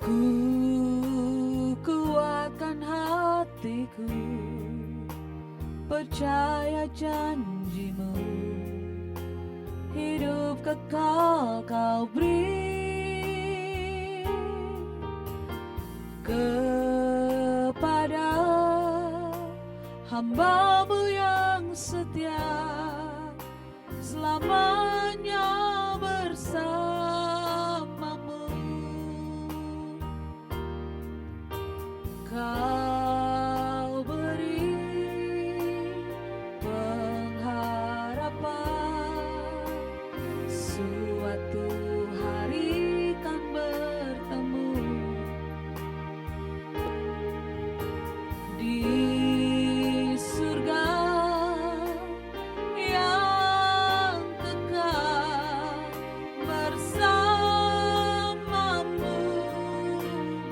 Ku kuatkan hatiku, percaya janjimu, hidup kekal kau beri kepada hamba-Mu yang setia, selamanya bersamamu. Kau beri pengharapan, suatu hari kan bertemu di surga yang kekal bersamamu,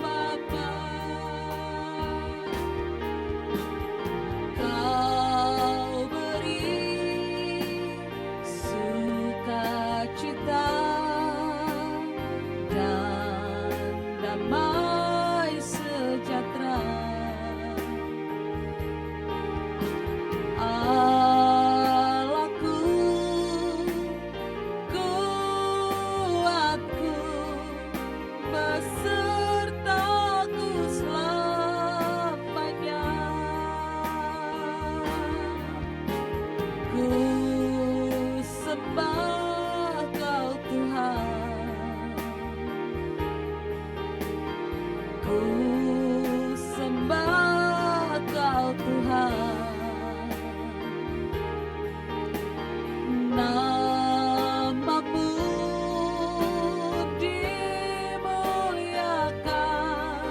Bapa. Kau beri sukacita dan damai sejahtera. Allahku, kuatku, besertaku selamanya. Ku sembah Kau Tuhan, ku sembah Kau Tuhan. Nama-Mu dimuliakan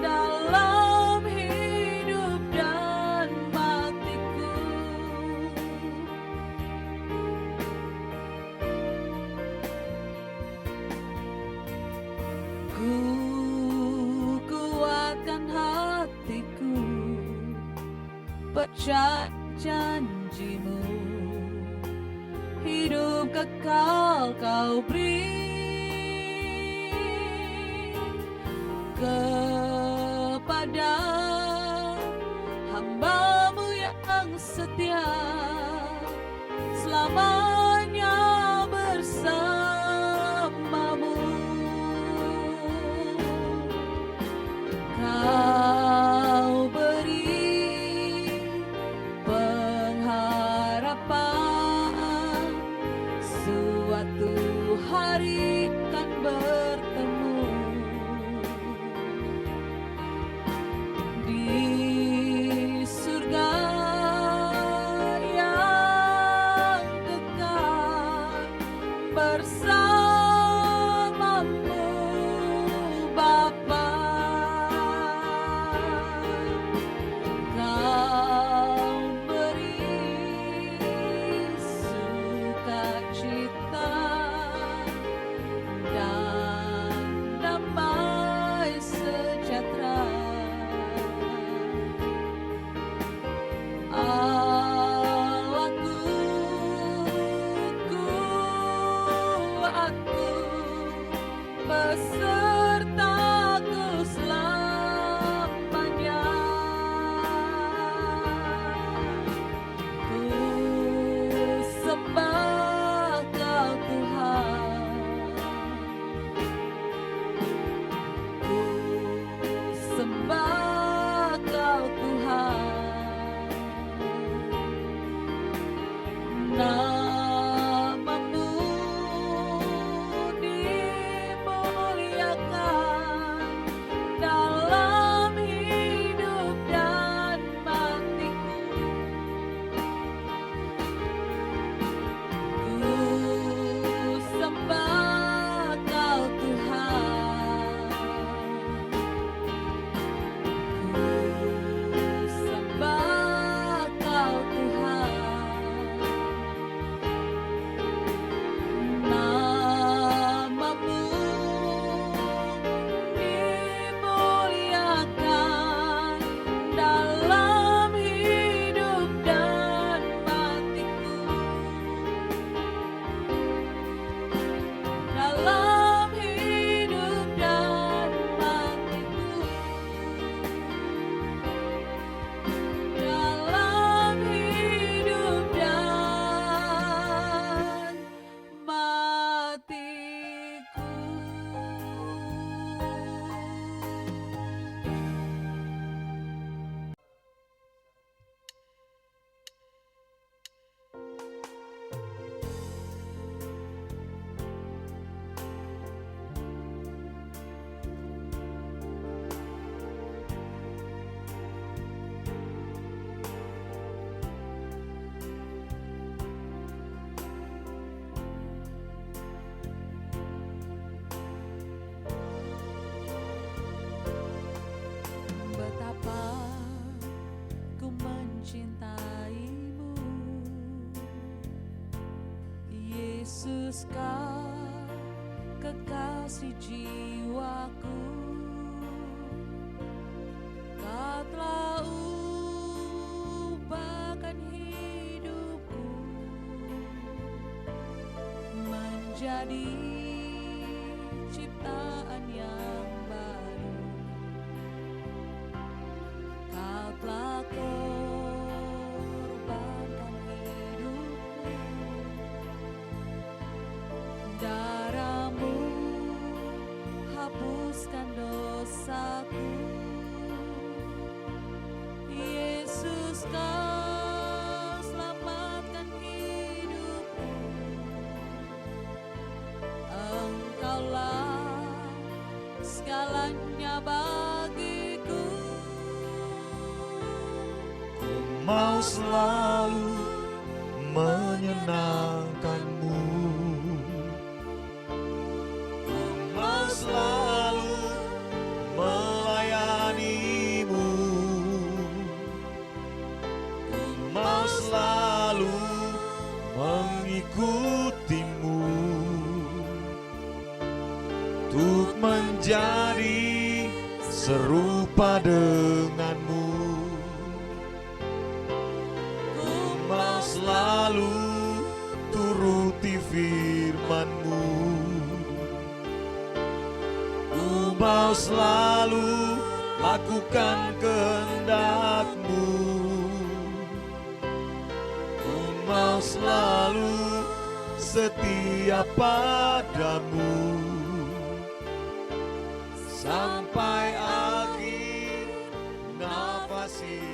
dalam hidup dan matiku. Ku kuatkan hatiku, percaya janji-Mu, hidup kekal Kau beri kepada hamba-Mu yang setia, selamanya bersamamu. Kau beri pengharapan, suatu hari kan bertemu di surga yang kekal Yesus kau kekasih jiwaku, kau telah ubahkan hidupku menjadi ciptaan yang baru. Kau telah korbankan hidupmu, darahmu hapuskan dosaku. Yesus kau selamatkan hidupku, Engkaulah segalanya bagiku. Mau selalu menyenangkanmu, mau selalu melayanimu, mau selalu mengikutimu, untuk menjadi serupa denganmu. Mau selalu turuti firman-Mu, mau selalu lakukan kehendak-Mu, mau selalu setia padamu sampai akhir nafas hidupku.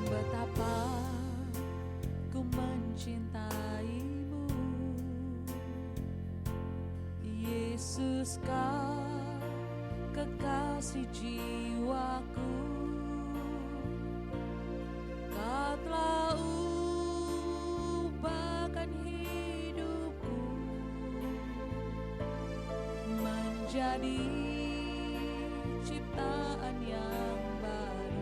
Betapa ku mencintaimu, Yesus kau kekasih jiwaku, kau telah ubahkan hidupku menjadi ciptaan yang baru.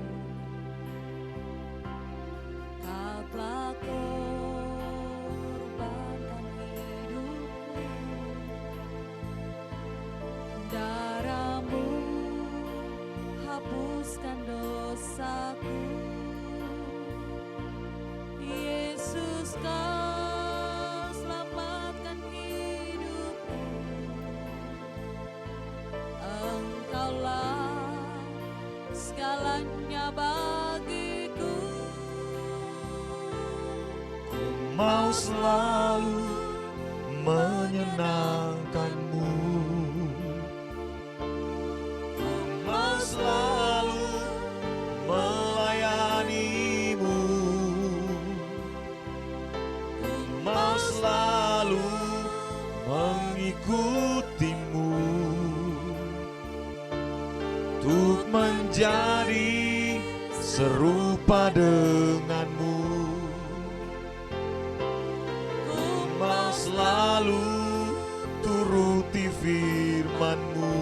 Kau telah korbankan hidupmu, darahmu hapuskan dosaku. Yesus kau selamatkan hidupku, Engkaulah segalanya bagiku. Mau selalu menyenangkanmu, mau selalu melayanimu, mau selalu mengikutimu, untuk menjadi serupa denganmu. Mau selalu turuti firman-Mu,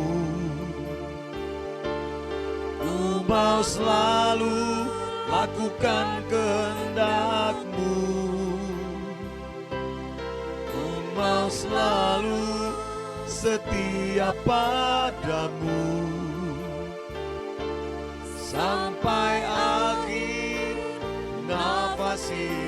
mau selalu lakukan kehendak-Mu, mau selalu setia padamu sampai akhir nafas hidupku.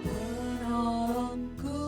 Penolongku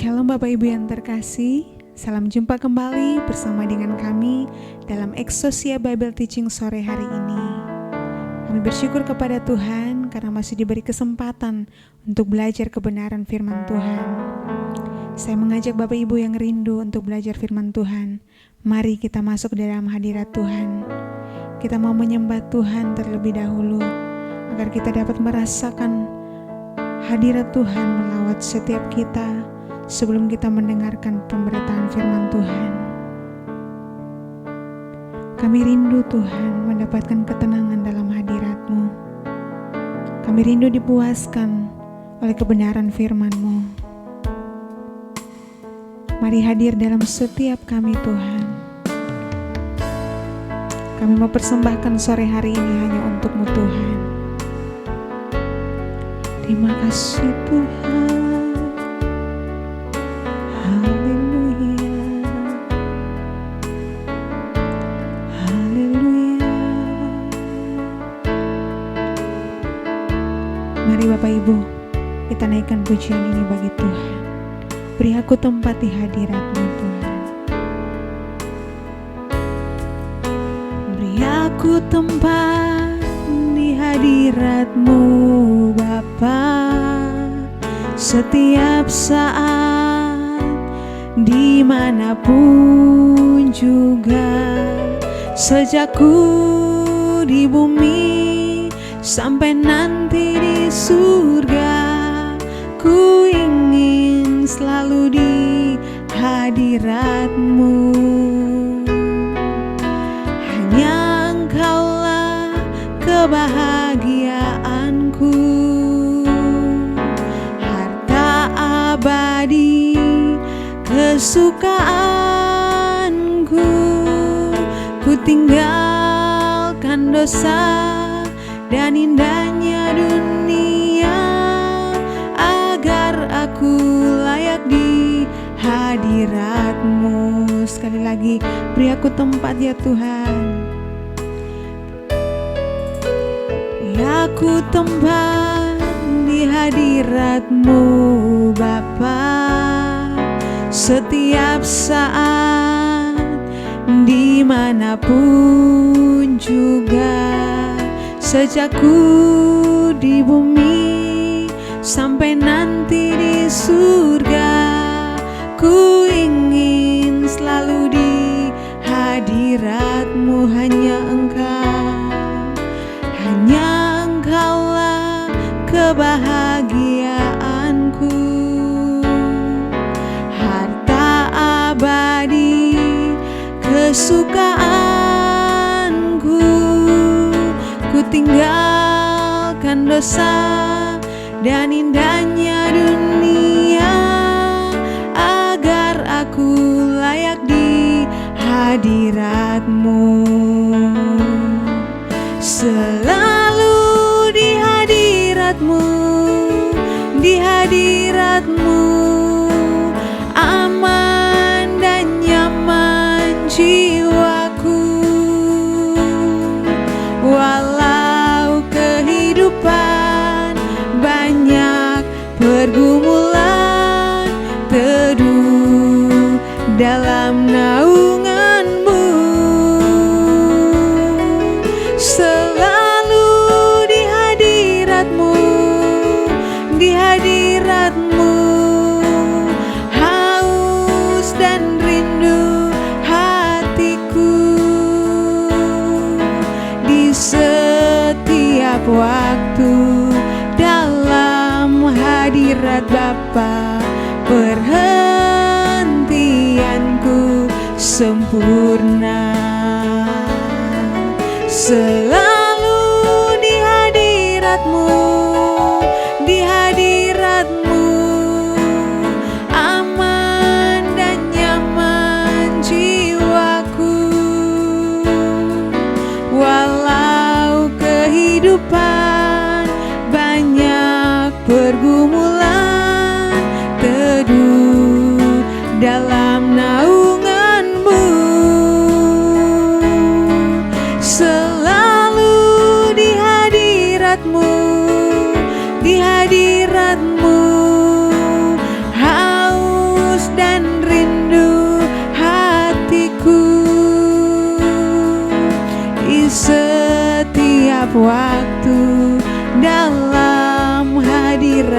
Shalom Bapak Ibu yang terkasih, salam jumpa kembali bersama dengan kami dalam Exousia Bible Teaching sore hari ini. Kami bersyukur kepada Tuhan karena masih diberi kesempatan untuk belajar kebenaran firman Tuhan. Saya mengajak Bapak Ibu yang rindu untuk belajar firman Tuhan, mari kita masuk dalam hadirat Tuhan. Kita mau menyembah Tuhan terlebih dahulu, agar kita dapat merasakan hadirat Tuhan melawat setiap kita sebelum kita mendengarkan pemberitaan firman Tuhan. Kami rindu Tuhan mendapatkan ketenangan dalam hadirat-Mu. Kami rindu dipuaskan oleh kebenaran firman-Mu. Mari hadir dalam setiap kami Tuhan. Kami mau persembahkan sore hari ini hanya untuk-Mu Tuhan. Terima kasih Tuhan. Haleluya. Haleluya. Mari Bapak Ibu, kita naikkan pujian ini bagi Tuhan. Beri aku tempat di hadirat-Mu Tuhan. Beri aku tempat di hadirat-Mu Bapa, setiap saat, dimanapun juga, sejak ku di bumi sampai nanti di surga, ku ingin selalu di hadirat-Mu. Hanya Engkaulah kebahagiaanku, harta abadi kesukaanku. Ku tinggalkan dosa dan indahnya dunia, agar aku layak di hadirat-Mu. Sekali lagi, beri aku tempat ya Tuhan. Beri aku tempat di hadirat-Mu Bapa, setiap saat, dimanapun juga, sejak ku di bumi sampai nanti di surga, ku ingin selalu di hadirat-Mu. Hanya Engkaulah kebahagiaanku, harta abadi kesukaanku. Ku tinggalkan dosa dan indahnya dunia, agar aku layak di hadirat-Mu. Selalu di hadirat-Mu, di hadirat-Mu, aman dan nyaman jiwaku. Walau kehidupan banyak pergumulan, teduh dalam naungan-Mu. Selalu di hadirat-Mu, di hadirat-Mu, haus dan rindu hatiku. Di setiap waktu dalam hadirat Bapa, perhentianku sempurna. Selalu di hadirat-Mu, di hadirat-Mu, aman dan nyaman jiwaku. Walau kehidupan banyak pergumulan, teduh dalam naungan-Mu. Selalu di hadirat-Mu, di hadirat-Mu, haus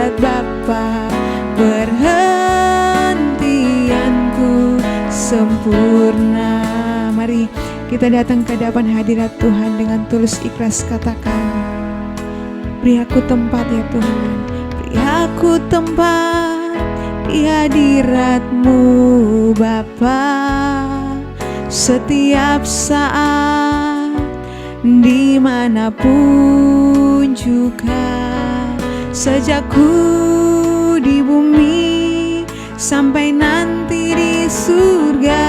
hadirat Bapa, perhentianku sempurna. Mari kita datang ke hadapan hadirat Tuhan dengan tulus ikhlas, katakan, beri aku tempat ya Tuhan, beri aku tempat di hadirat-Mu Bapa, setiap saat dimanapun juga, sejak ku di bumi sampai nanti di surga,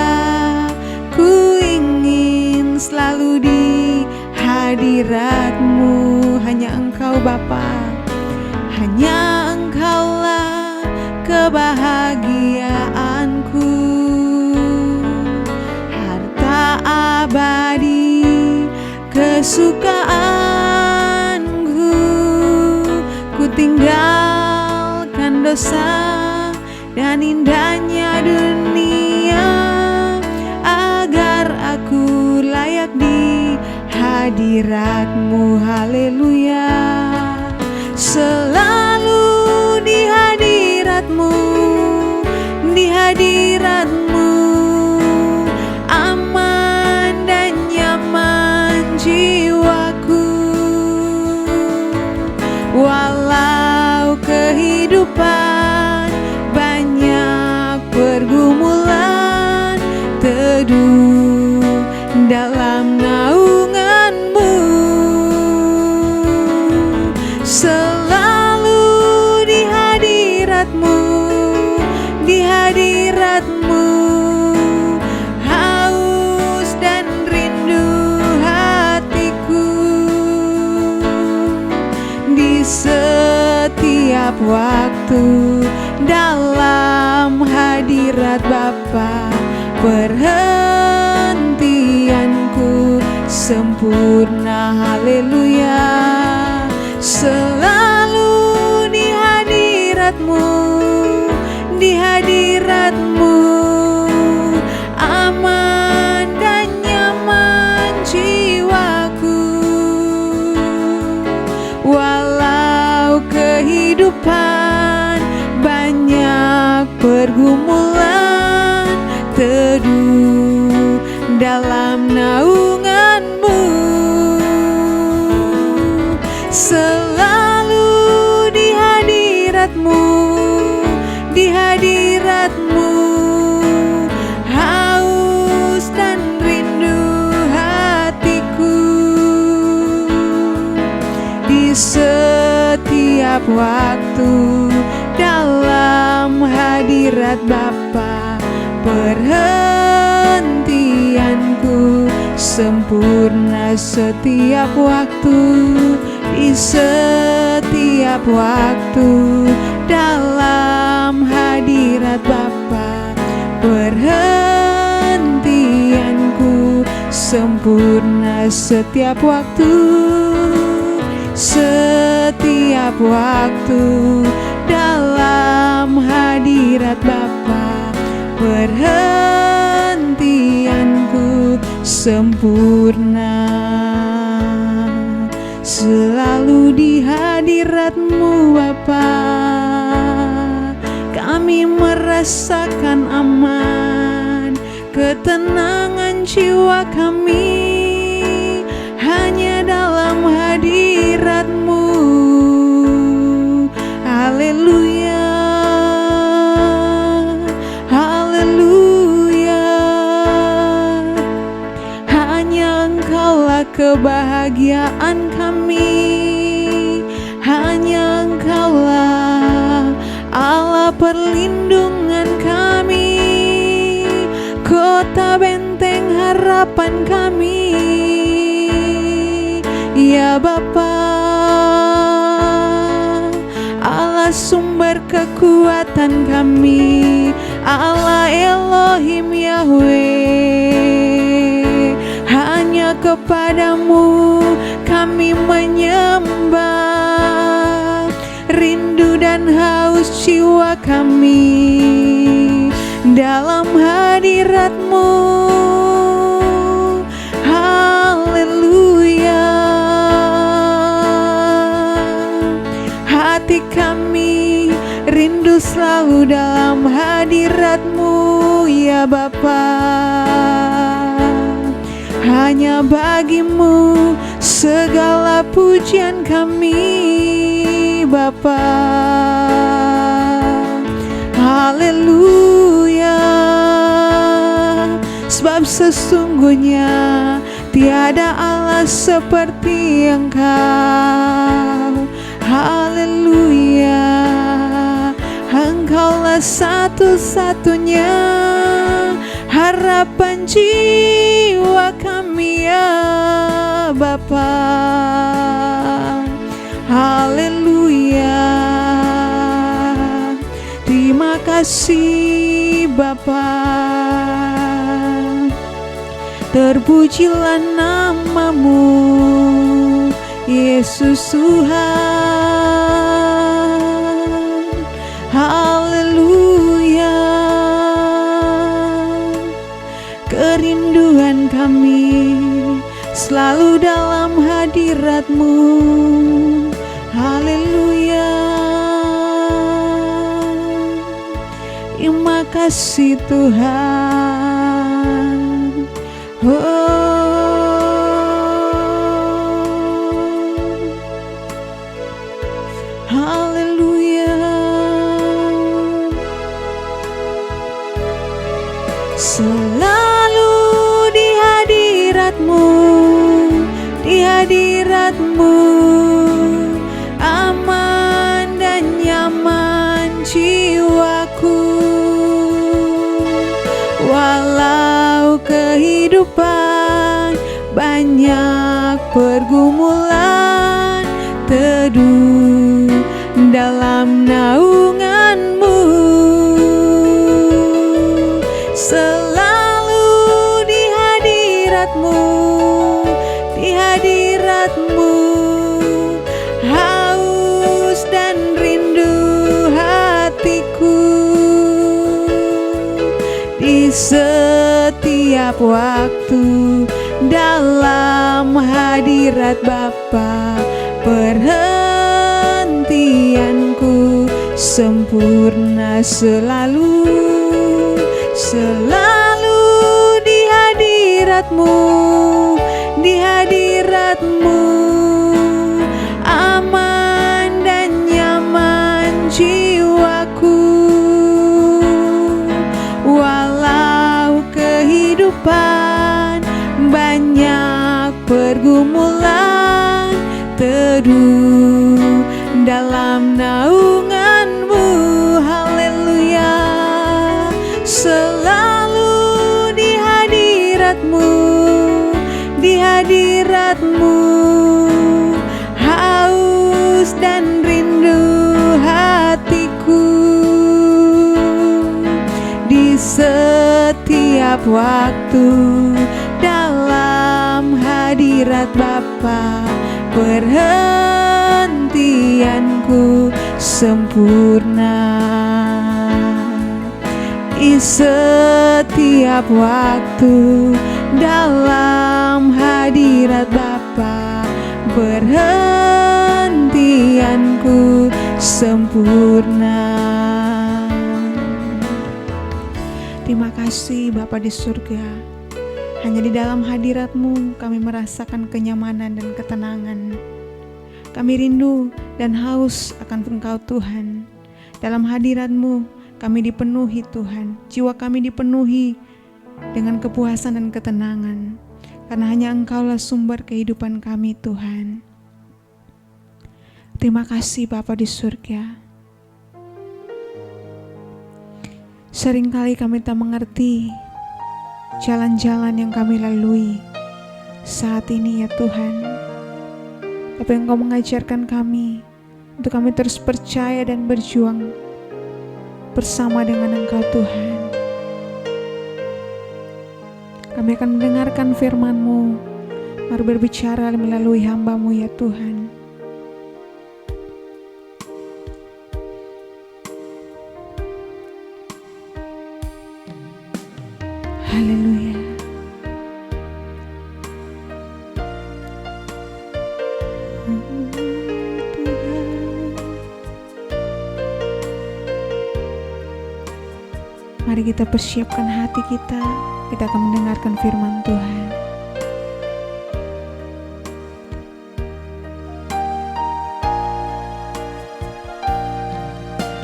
ku ingin selalu di hadirat-Mu. Hanya Engkau Bapa, hanya Engkaulah kebahagiaanku, harta abadi kesukaanku. Ku tinggalkan dosa dan indahnya dunia, agar aku layak di hadirat-Mu. Haleluya. Selalu di hadirat-Mu, di hadirat-Mu, aman dan nyaman jiwaku. Walau kehidupan banyak pergumulan, teduh dalam naungan-Mu. Selalu di hadirat-Mu, di hadirat-Mu, haus dan rindu hatiku. Di setiap waktu dalam hadirat Bapa, perhentianku sempurna. Haleluya. Selalu di hadirat-Mu, di hadirat-Mu, aman dan nyaman jiwaku. Walau kehidupan banyak pergumulan, teduh dalam naungan-Mu. Selalu di hadirat-Mu, di hadirat-Mu, haus dan rindu hatiku. Di setiap waktu dalam hadirat Bapa, perhentianku sempurna. Setiap waktu, di setiap waktu dalam hadirat Bapa, perhentianku sempurna. Setiap waktu, setiap waktu dalam hadirat Bapa, perhentianku sempurna. Selalu di hadirat-Mu Bapa, kami merasakan aman, ketenangan jiwa kami hanya dalam hadirat-Mu. Haleluya, haleluya. Hanya Engkaulah kebahagiaan kami, hanya Engkaulah Allah perlindungan kami, kota benteng harapan kami. Ya Bapa, Allah sumber kekuatan kami, Allah Elohim Yahweh. Hanya kepadamu kami menyembah, rindu dan haus jiwa kami dalam hadirat-Mu. Haleluya. Hati kami rindu selalu dalam hadirat-Mu ya Bapa. Hanya bagimu segala pujian kami Bapa. Haleluya. Sebab sesungguhnya tiada Allah seperti Engkau. Haleluya. Engkaulah satu-satunya harapan jiwa kami ya Bapa. Haleluya. Terima kasih Bapa. Terpujilah nama-Mu Yesus Tuhan. Haleluya. Kerinduan kami selalu dalam hadirat-Mu. Haleluya. Terima kasih Tuhan. Haleluya. Selalu di hadirat-Mu, di hadirat-Mu aman dan nyaman jiwaku. Walau kehidupan banyak pergumulan, teduh dalam naungan-Mu. Selalu di hadirat-Mu, di hadirat-Mu haus dan rindu hatiku. Di setiap waktu dalam hadirat Bapa, perhentianku sempurna selalu. Selalu di hadirat-Mu, di hadirat-Mu aman dan nyaman jiwaku. Walau kehidupan banyak pergumulan, teduh dalam naungan-Mu. Haleluya. Selalu di hadirat-Mu, di hadirat-Mu haus dan rindu hatiku. Di setiap waktu dalam hadirat Bapa, perhentianku sempurna. Di setiap waktu dalam hadirat Bapa, perhentianku sempurna. Terima kasih Bapa di surga. Hanya di dalam hadirat-Mu kami merasakan kenyamanan dan ketenangan. Kami rindu dan haus akan Engkau Tuhan. Dalam hadirat-Mu kami dipenuhi Tuhan, jiwa kami dipenuhi dengan kepuasan dan ketenangan, karena hanya Engkaulah sumber kehidupan kami Tuhan. Terima kasih Bapa di surga. Seringkali kami tak mengerti jalan-jalan yang kami lalui saat ini ya Tuhan, tapi Engkau mengajarkan kami untuk kami terus percaya dan berjuang bersama dengan Engkau Tuhan. Kami akan mendengarkan firman-Mu. Mari berbicara melalui hamba-Mu ya Tuhan. Haleluya. Mari kita persiapkan hati kita akan mendengarkan firman Tuhan.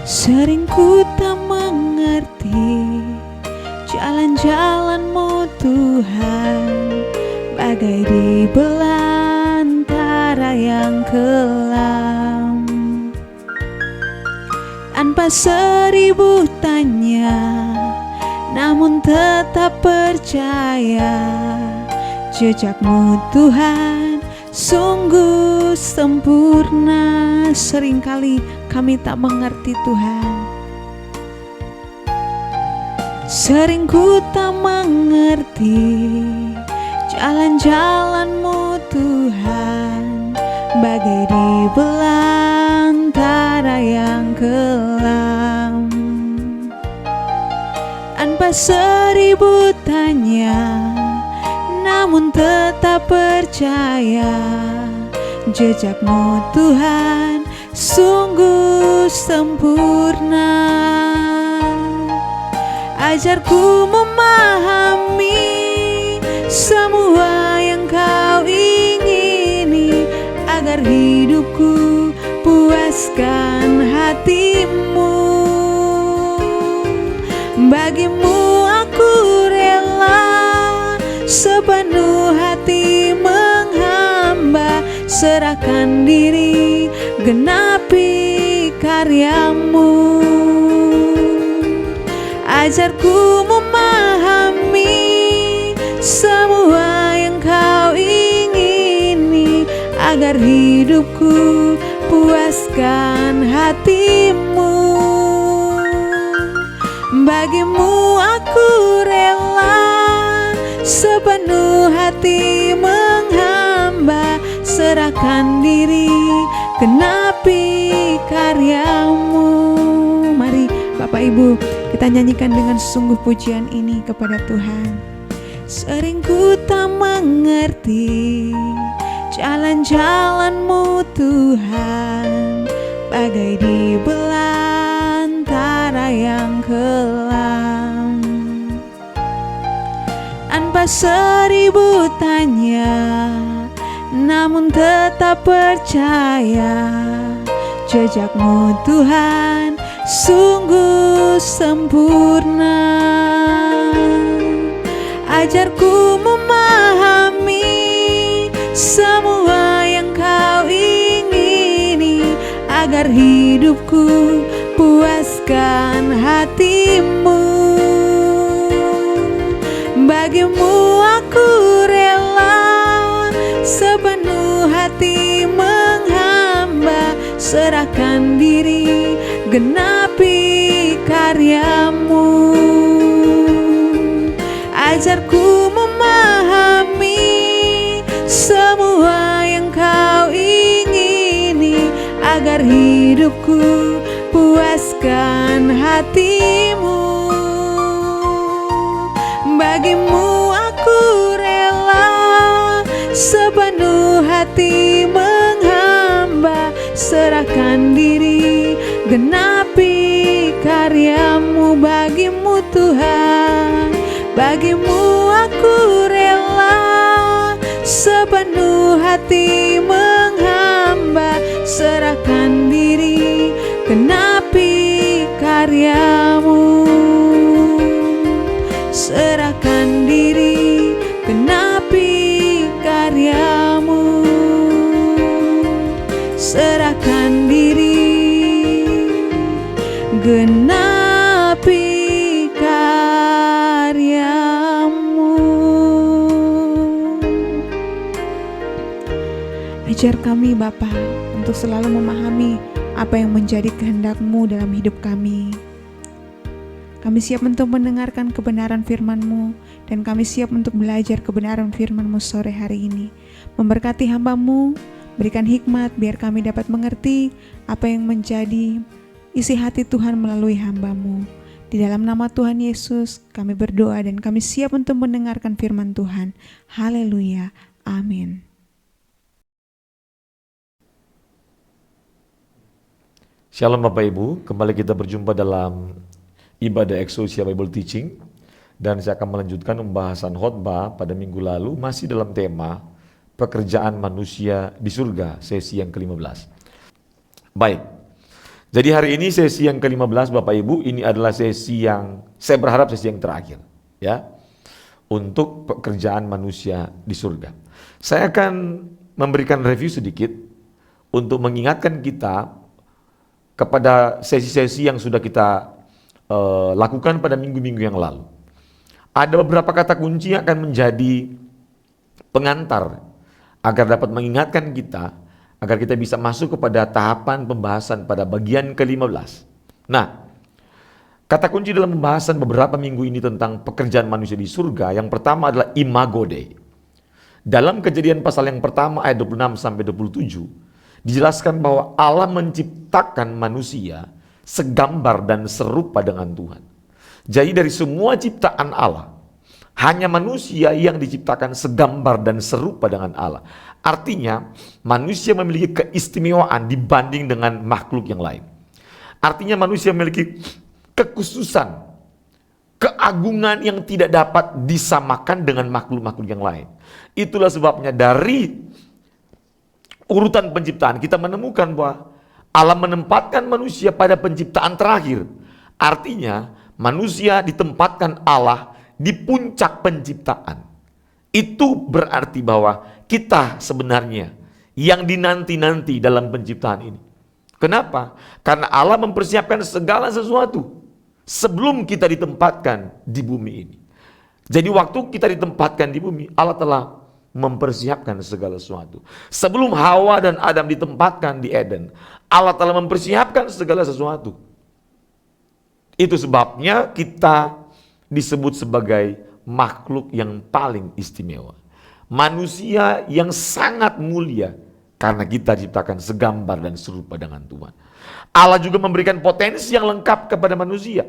Sering ku tak mengerti jalan-jalan-Mu Tuhan, bagai di belantara yang kelam. Tanpa seribu tanya, namun tetap percaya, jejak-Mu Tuhan sungguh sempurna. Seringkali kami tak mengerti Tuhan, sering ku tak mengerti jalan-jalan-Mu Tuhan, bagai di belantara yang kelam. Tanpa seribu tanya, namun tetap percaya, jejak-Mu Tuhan sungguh sempurna. Ajarku memahami semua yang Kau ingini, agar hidupku puaskan hati-Mu. Bagimu aku rela sepenuh hati menghamba, serahkan diri, genapi karya-Mu. Ajarku memahami semua yang Kau ingini, agar hidupku puaskan hati-Mu. Bagimu aku rela sepenuh hati menghamba, serahkan diri, genapi karya-Mu. Mari Bapak Ibu, kita nyanyikan dengan sungguh pujian ini kepada Tuhan. Sering ku tak mengerti jalan-jalan-Mu Tuhan, bagai di belantara yang kelam. Tanpa seribu tanya, namun tetap percaya, jejak-Mu Tuhan sungguh sempurna. Ajarku memahami semua yang Kau ingini, agar hidupku puaskan hati-Mu. Bagimu aku rela sepenuh hati menghamba, serahkan diri, genapi karya-Mu. Ajarku memahami semua yang Kau ingini, agar hidupku puaskan hati-Mu. Bagimu aku rela sepenuh hati menghamba, serahkan diri, genapi karya-Mu. Bagimu Tuhan, bagimu aku rela sepenuh hati menghamba, serahkan diri, genapi karya-Mu. Serahkan diri, genapi karya-Mu. Serahkan diri, genapi karya-Mu. Ajar kami Bapa untuk selalu memahami apa yang menjadi kehendak-Mu dalam hidup kami. Kami siap untuk mendengarkan kebenaran firman-Mu, dan kami siap untuk belajar kebenaran firman-Mu sore hari ini. Memberkati hamba-Mu, berikan hikmat biar kami dapat mengerti apa yang menjadi isi hati Tuhan melalui hamba-Mu. Di dalam nama Tuhan Yesus kami berdoa dan kami siap untuk mendengarkan firman Tuhan. Haleluya, amin. Shalom Bapak Ibu, kembali kita berjumpa dalam ibadah Exousia Bible Teaching, dan saya akan melanjutkan pembahasan khotbah pada minggu lalu masih dalam tema pekerjaan manusia di surga, sesi yang ke-15. Baik, jadi hari ini sesi yang ke-15 Bapak Ibu, ini adalah sesi yang saya berharap sesi yang terakhir ya, untuk pekerjaan manusia di surga. Saya akan memberikan review sedikit untuk mengingatkan kita kepada sesi-sesi yang sudah kita lakukan pada minggu-minggu yang lalu. Ada beberapa kata kunci yang akan menjadi pengantar agar dapat mengingatkan kita, agar kita bisa masuk kepada tahapan pembahasan pada bagian ke-15. Nah, kata kunci dalam pembahasan beberapa minggu ini tentang pekerjaan manusia di surga, yang pertama adalah imago Dei. Dalam Kejadian pasal yang pertama ayat 26 sampai 27, dijelaskan bahwa Allah menciptakan manusia segambar dan serupa dengan Tuhan. Jadi dari semua ciptaan Allah, hanya manusia yang diciptakan segambar dan serupa dengan Allah. Artinya manusia memiliki keistimewaan dibanding dengan makhluk yang lain. Artinya manusia memiliki kekhususan, keagungan yang tidak dapat disamakan dengan makhluk-makhluk yang lain. Itulah sebabnya dari urutan penciptaan kita menemukan bahwa Allah menempatkan manusia pada penciptaan terakhir. Artinya manusia ditempatkan Allah di puncak penciptaan. Itu berarti bahwa kita sebenarnya yang dinanti-nanti dalam penciptaan ini. Kenapa? Karena Allah mempersiapkan segala sesuatu sebelum kita ditempatkan di bumi ini. Jadi waktu kita ditempatkan di bumi, Allah telah mempersiapkan segala sesuatu. Sebelum Hawa dan Adam ditempatkan di Eden, Allah telah mempersiapkan segala sesuatu. Itu sebabnya kita disebut sebagai makhluk yang paling istimewa. Manusia yang sangat mulia karena kita diciptakan segambar dan serupa dengan Tuhan. Allah juga memberikan potensi yang lengkap kepada manusia.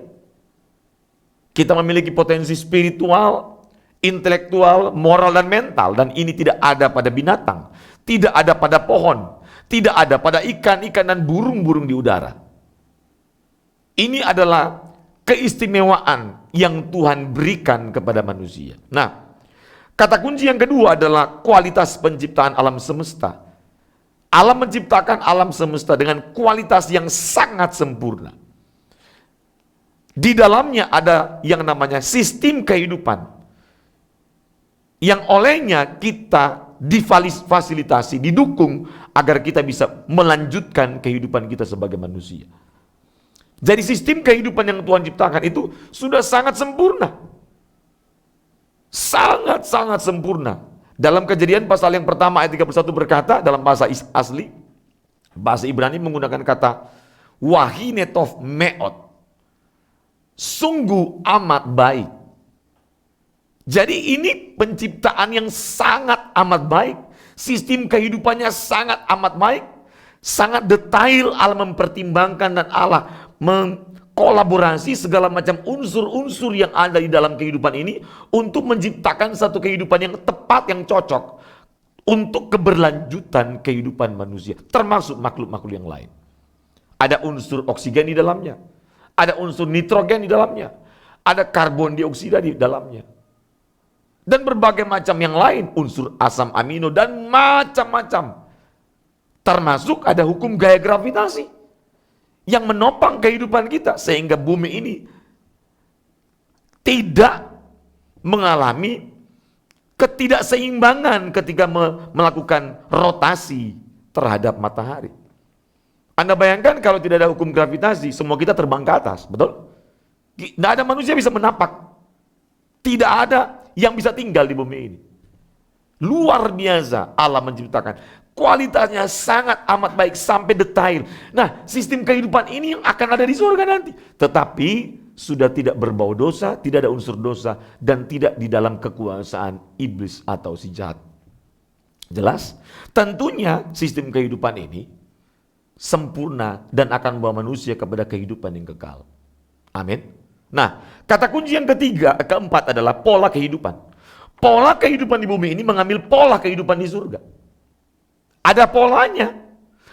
Kita memiliki potensi spiritual, intelektual, moral, dan mental. Dan ini tidak ada pada binatang, tidak ada pada pohon, tidak ada pada ikan-ikan dan burung-burung di udara. Ini adalah keistimewaan yang Tuhan berikan kepada manusia. Nah, kata kunci yang kedua adalah kualitas penciptaan alam semesta. Allah menciptakan alam semesta dengan kualitas yang sangat sempurna. Di dalamnya ada yang namanya sistem kehidupan, yang olehnya kita difasilitasi, didukung agar kita bisa melanjutkan kehidupan kita sebagai manusia. Jadi sistem kehidupan yang Tuhan ciptakan itu sudah sangat sempurna. Sangat-sangat sempurna. Dalam Kejadian pasal yang pertama ayat 31 berkata, dalam bahasa asli, bahasa Ibrani menggunakan kata wahinetov meot. Sungguh amat baik. Jadi ini penciptaan yang sangat amat baik. Sistem kehidupannya sangat amat baik. Sangat detail Allah mempertimbangkan dan Allah mengkolaborasi segala macam unsur-unsur yang ada di dalam kehidupan ini untuk menciptakan satu kehidupan yang tepat, yang cocok untuk keberlanjutan kehidupan manusia, termasuk makhluk-makhluk yang lain. Ada unsur oksigen di dalamnya, ada unsur nitrogen di dalamnya, ada karbon dioksida di dalamnya, dan berbagai macam yang lain, unsur asam amino dan macam-macam. Termasuk ada hukum gaya gravitasi yang menopang kehidupan kita sehingga bumi ini tidak mengalami ketidakseimbangan ketika melakukan rotasi terhadap matahari. Anda bayangkan kalau tidak ada hukum gravitasi, semua kita terbang ke atas, betul? Tidak ada manusia bisa menapak. Tidak ada yang bisa tinggal di bumi ini. Luar biasa Allah menciptakan. Kualitasnya sangat amat baik sampai detail. Nah, sistem kehidupan ini yang akan ada di surga nanti. Tetapi sudah tidak berbau dosa, tidak ada unsur dosa, dan tidak di dalam kekuasaan iblis atau si jahat. Jelas? Tentunya sistem kehidupan ini sempurna dan akan membawa manusia kepada kehidupan yang kekal. Amin. Nah, kata kunci yang keempat adalah pola kehidupan. Pola kehidupan di bumi ini mengambil pola kehidupan di surga. Ada polanya.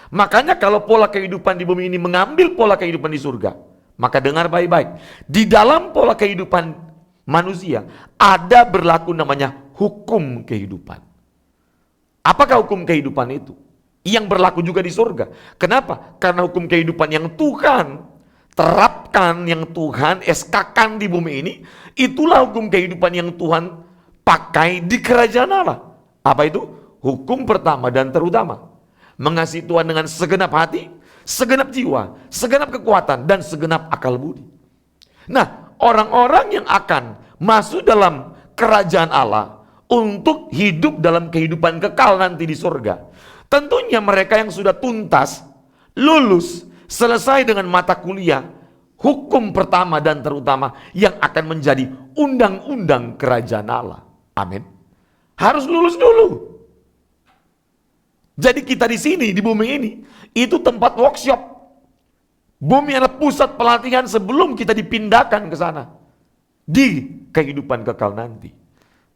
Makanya kalau pola kehidupan di bumi ini mengambil pola kehidupan di surga, Maka dengar baik-baik. Di dalam pola kehidupan manusia ada berlaku namanya hukum kehidupan. Apakah hukum kehidupan itu? Yang berlaku juga di surga. Kenapa? Karena hukum kehidupan yang Tuhan terapkan, yang Tuhan SK-kan di bumi ini, itulah hukum kehidupan yang Tuhan pakai di kerajaan Allah. Apa itu? Hukum pertama dan terutama, mengasihi Tuhan dengan segenap hati, segenap jiwa, segenap kekuatan, dan segenap akal budi. Nah, orang-orang yang akan masuk dalam kerajaan Allah untuk hidup dalam kehidupan kekal nanti di surga, tentunya mereka yang sudah tuntas, lulus, selesai dengan mata kuliah hukum pertama dan terutama yang akan menjadi undang-undang kerajaan Allah. Amin. Harus lulus dulu. Jadi kita di sini, di bumi ini, itu tempat workshop. Bumi adalah pusat pelatihan sebelum kita dipindahkan ke sana di kehidupan kekal nanti.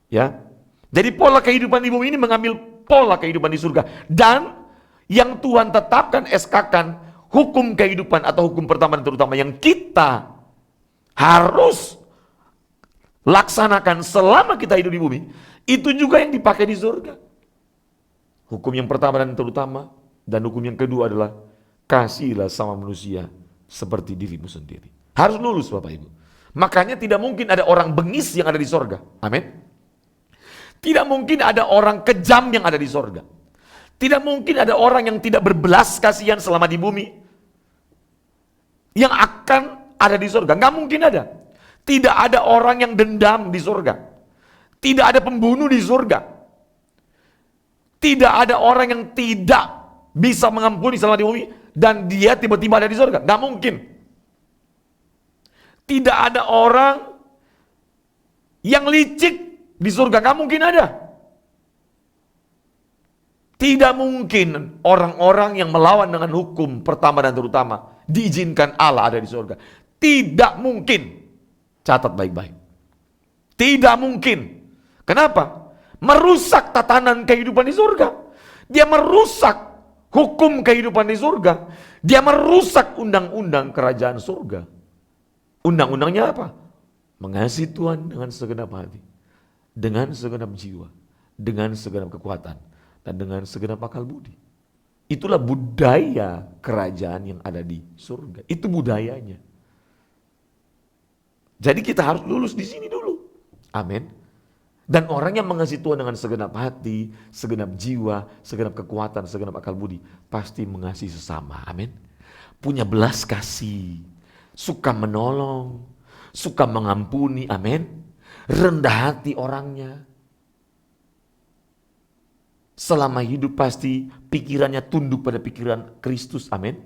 Ya. Jadi pola kehidupan di bumi ini mengambil pola kehidupan di surga, dan yang Tuhan tetapkan SK-kan hukum kehidupan atau hukum pertama dan terutama yang kita harus laksanakan selama kita hidup di bumi, itu juga yang dipakai di surga. Hukum yang pertama dan terutama, dan hukum yang kedua adalah kasihilah sama manusia seperti dirimu sendiri. Harus lulus Bapak Ibu. Makanya tidak mungkin ada orang bengis yang ada di sorga. Amin. Tidak mungkin ada orang kejam yang ada di sorga. Tidak mungkin ada orang yang tidak berbelas kasihan selama di bumi yang akan ada di sorga. Nggak mungkin ada. Tidak ada orang yang dendam di sorga. Tidak ada pembunuh di sorga. Tidak ada orang yang tidak bisa mengampuni selama di bumi dan dia tiba-tiba ada di surga. Gak mungkin. Tidak ada orang yang licik di surga. Gak mungkin ada. Tidak mungkin orang-orang yang melawan dengan hukum pertama dan terutama diizinkan Allah ada di surga. Tidak mungkin. Catat baik-baik. Tidak mungkin. Kenapa? Merusak tatanan kehidupan di surga. Dia merusak hukum kehidupan di surga. Dia merusak undang-undang kerajaan surga. Undang-undangnya apa? Mengasihi Tuhan dengan segenap hati, dengan segenap jiwa, dengan segenap kekuatan, dan dengan segenap akal budi. Itulah budaya kerajaan yang ada di surga. Itu budayanya. Jadi kita harus lulus di sini dulu. Amin. Dan orang yang mengasihi Tuhan dengan segenap hati, segenap jiwa, segenap kekuatan, segenap akal budi, pasti mengasihi sesama. Amin. Punya belas kasih, suka menolong, suka mengampuni. Amin. Rendah hati orangnya. Selama hidup pasti pikirannya tunduk pada pikiran Kristus. Amin.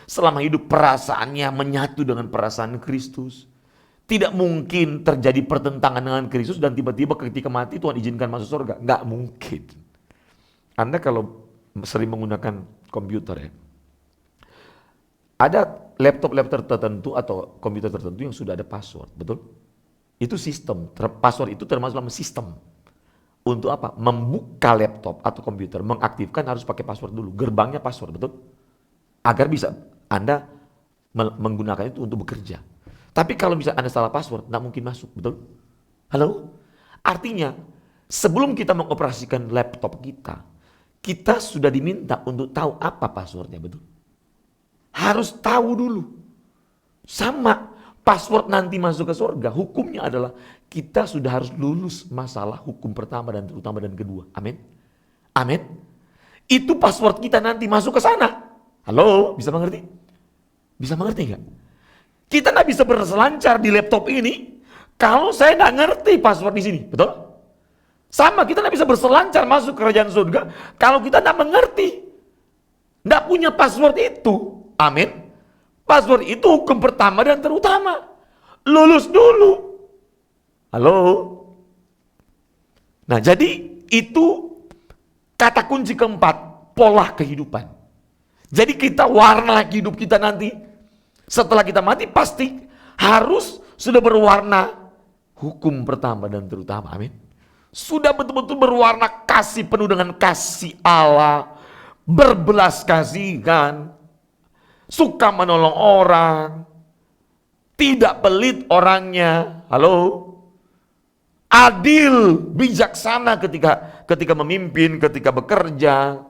Selama hidup perasaannya menyatu dengan perasaan Kristus. Tidak mungkin terjadi pertentangan dengan Kristus dan tiba-tiba ketika mati Tuhan izinkan masuk surga. Nggak mungkin. Anda kalau sering menggunakan komputer ya, ada laptop-laptop tertentu atau komputer tertentu yang sudah ada password, betul? Itu sistem, password itu termasuk dalam sistem. Untuk apa? Membuka laptop atau komputer, mengaktifkan harus pakai password dulu. Gerbangnya password, betul? Agar bisa Anda menggunakan itu untuk bekerja. Tapi kalau bisa Anda salah password, nggak mungkin masuk, betul? Halo? Artinya, sebelum kita mengoperasikan laptop kita sudah diminta untuk tahu apa passwordnya, betul? Harus tahu dulu. Sama, password nanti masuk ke surga, hukumnya adalah kita sudah harus lulus masalah hukum pertama dan terutama dan kedua. Amin? Amin? Itu password kita nanti masuk ke sana. Halo? Bisa mengerti? Bisa mengerti nggak? Kita nggak bisa berselancar di laptop ini kalau saya nggak ngerti password di sini, betul? Sama, kita nggak bisa berselancar masuk kerajaan surga kalau kita nggak mengerti, nggak punya password itu. Amin. Password itu hukum pertama dan terutama. Lulus dulu. Halo. Nah, jadi itu kata kunci keempat, pola kehidupan. Jadi kita warna hidup kita nanti setelah kita mati pasti harus sudah berwarna hukum pertama dan terutama. Amin. Sudah betul-betul berwarna kasih, penuh dengan kasih Allah, berbelas kasihan, suka menolong orang, Tidak pelit orangnya. Halo? Adil, bijaksana ketika memimpin, ketika bekerja.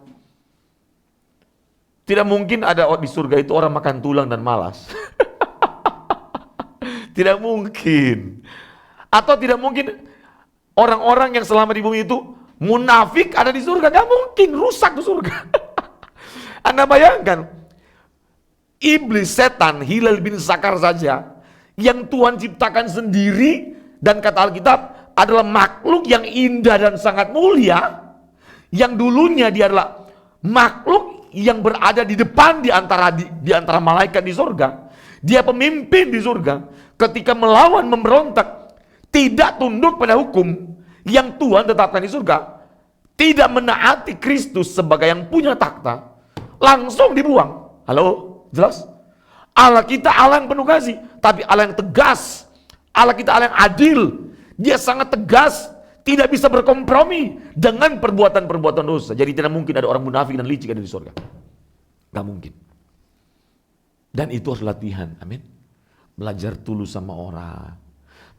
Tidak mungkin ada di surga itu orang makan tulang dan malas. Tidak mungkin. Atau tidak mungkin orang-orang yang selama di bumi itu munafik ada di surga. Gak mungkin, rusak di surga. Anda bayangkan, iblis, setan, Hilal bin Sakar saja, yang Tuhan ciptakan sendiri, dan kata Alkitab adalah makhluk yang indah dan sangat mulia, yang dulunya dia adalah makhluk yang berada di depan di antara malaikat di surga. Dia pemimpin di surga. Ketika melawan, memberontak, tidak tunduk pada hukum yang Tuhan tetapkan di surga, tidak menaati Kristus sebagai yang punya takhta, langsung dibuang. Halo? Jelas? Allah kita Allah yang penuh kasih, tapi Allah yang tegas. Allah kita Allah yang adil. Dia sangat tegas, tidak bisa berkompromi dengan perbuatan-perbuatan dosa. Jadi tidak mungkin ada orang munafik dan licik ada di surga. Gak mungkin. Dan itu harus latihan, amin. Belajar tulus sama orang.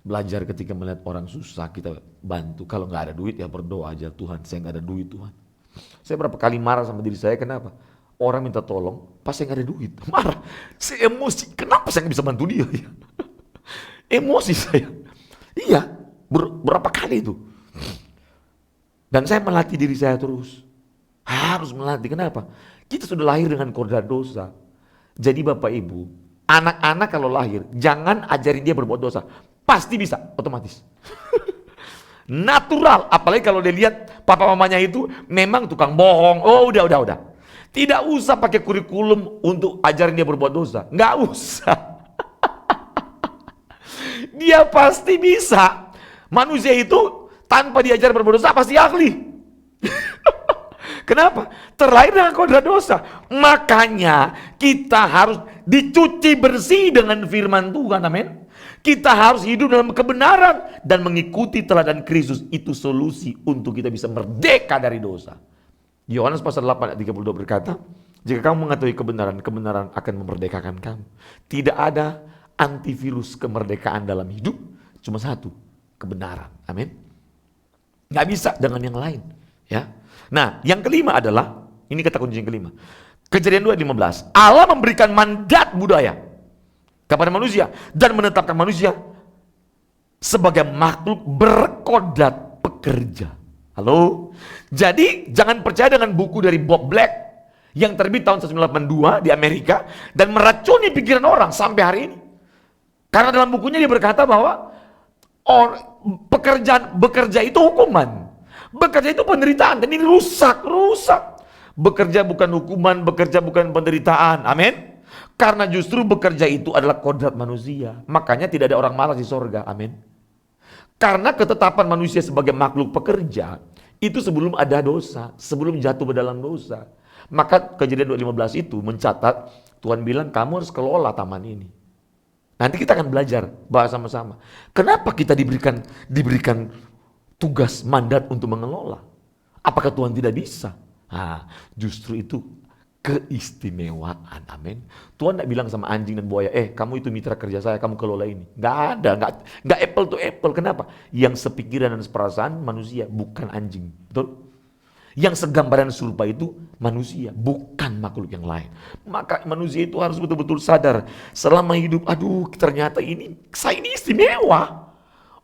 Belajar ketika melihat orang susah, kita bantu. Kalau gak ada duit ya berdoa aja, Tuhan saya gak ada duit Tuhan. Saya berapa kali marah sama diri saya, kenapa? Orang minta tolong, pas saya gak ada duit, marah. Saya emosi, kenapa saya gak bisa bantu dia? Emosi saya. Iya, berapa kali itu. Dan saya melatih diri saya terus. Harus melatih, kenapa? Kita sudah lahir dengan kodrat dosa. Jadi Bapak Ibu, anak-anak kalau lahir, jangan ajarin dia berbuat dosa. Pasti bisa, otomatis. Natural, apalagi kalau dia lihat papa mamanya itu memang tukang bohong. Oh udah. Tidak usah pakai kurikulum untuk ajarin dia berbuat dosa. Nggak usah. Dia pasti bisa. Manusia itu tanpa diajar berbuat dosa pasti ahli. Kenapa? Terlahir dengan kodrat dosa. Makanya kita harus dicuci bersih dengan firman Tuhan. Amin. Kita harus hidup dalam kebenaran dan mengikuti teladan Kristus. Itu solusi untuk kita bisa merdeka dari dosa. Yohanes pasal 8 ayat 32 berkata, jika kamu mengetahui kebenaran, kebenaran akan memerdekakan kamu. Tidak ada antivirus kemerdekaan dalam hidup. Cuma satu, kebenaran. Amin. Nggak bisa dengan yang lain. Ya. Nah, yang kelima adalah, ini kata kunci yang kelima. Kejadian 2 ayat 15. Allah memberikan mandat budaya kepada manusia dan menetapkan manusia sebagai makhluk berkodrat pekerja. Halo? Jadi, jangan percaya dengan buku dari Bob Black yang terbit tahun 1982 di Amerika dan meracuni pikiran orang sampai hari ini. Karena dalam bukunya dia berkata bahwa bekerja itu hukuman. Bekerja itu penderitaan dan ini rusak. Bekerja bukan hukuman, bekerja bukan penderitaan. Amin. Karena justru bekerja itu adalah kodrat manusia. Makanya tidak ada orang malas di sorga. Amin. Karena ketetapan manusia sebagai makhluk pekerja itu sebelum ada dosa, sebelum jatuh ke dalam dosa. Maka Kejadian 2:15 itu mencatat Tuhan bilang kamu harus kelola taman ini. Nanti kita akan belajar bahas sama-sama. Kenapa kita diberikan tugas mandat untuk mengelola? Apakah Tuhan tidak bisa? Nah, justru itu keistimewaan. Amin. Tuhan tidak bilang sama anjing dan buaya, kamu itu mitra kerja saya, kamu kelola ini. Nggak ada, nggak apple to apple. Kenapa? Yang sepikiran dan seperasaan manusia, bukan anjing. Betul? Yang segambaran serupa itu manusia, bukan makhluk yang lain. Maka manusia itu harus betul-betul sadar selama hidup, aduh ternyata saya ini istimewa.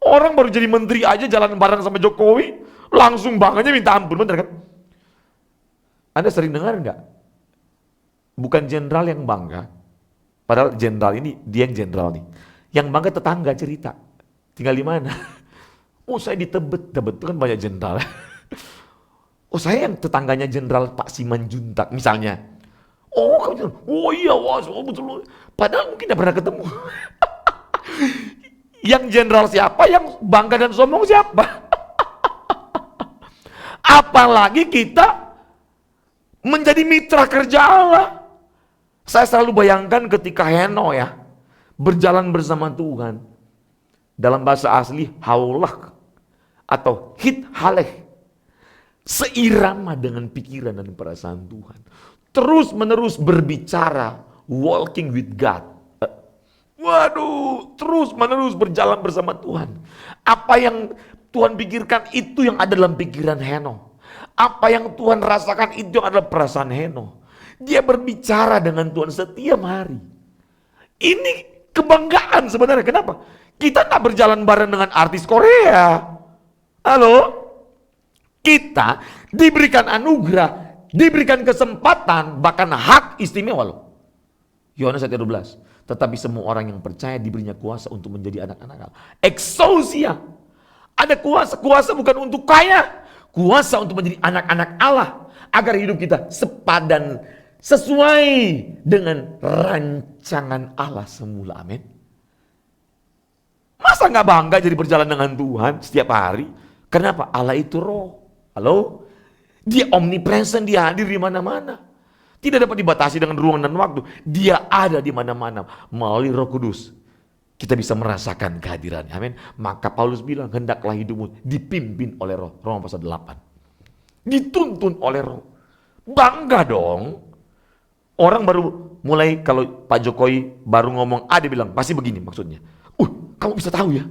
Orang baru jadi menteri aja jalan bareng sama Jokowi, langsung bangetnya minta ampun, bener kan? Anda sering dengar enggak? Bukan jenderal yang bangga, padahal jenderal ini, dia yang jenderal nih. Yang bangga tetangga cerita, tinggal di mana? Oh saya di Tebet itu kan banyak jenderal. Oh saya yang tetangganya jenderal Pak Simanjuntak misalnya. Oh kamu oh iya betul. Padahal mungkin tidak pernah ketemu. Yang jenderal siapa, yang bangga dan sombong siapa? Apalagi kita menjadi mitra kerja Allah. Saya selalu bayangkan ketika Henok ya berjalan bersama Tuhan. Dalam bahasa asli haulah atau hit haleh. Seirama dengan pikiran dan perasaan Tuhan. Terus menerus berbicara, walking with God. Waduh, terus menerus berjalan bersama Tuhan. Apa yang Tuhan pikirkan itu yang ada dalam pikiran Henokh. Apa yang Tuhan rasakan itu yang adalah perasaan Henokh. Dia berbicara dengan Tuhan setiap hari. Ini kebanggaan sebenarnya. Kenapa? Kita tak berjalan bareng dengan artis Korea. Halo? Kita diberikan anugerah, diberikan kesempatan, bahkan hak istimewa loh. Yohanes 1:12. Tetapi semua orang yang percaya diberinya kuasa untuk menjadi anak-anak Allah. Exousia. Ada kuasa. Kuasa bukan untuk kaya. Kuasa untuk menjadi anak-anak Allah. Agar hidup kita sepadan, sesuai dengan rancangan Allah semula. Amin. Masa gak bangga jadi berjalan dengan Tuhan setiap hari? Kenapa? Allah itu roh. Halo? Dia omnipresent, dia hadir di mana-mana. Tidak dapat dibatasi dengan ruang dan waktu. Dia ada di mana-mana. Melalui Roh Kudus kita bisa merasakan kehadirannya. Amin. Maka Paulus bilang, hendaklah hidupmu dipimpin oleh Roh. Roma pasal 8. Dituntun oleh Roh. Bangga dong. Orang baru mulai, kalau Pak Jokowi baru ngomong A, dia bilang pasti begini maksudnya. Kamu bisa tahu ya.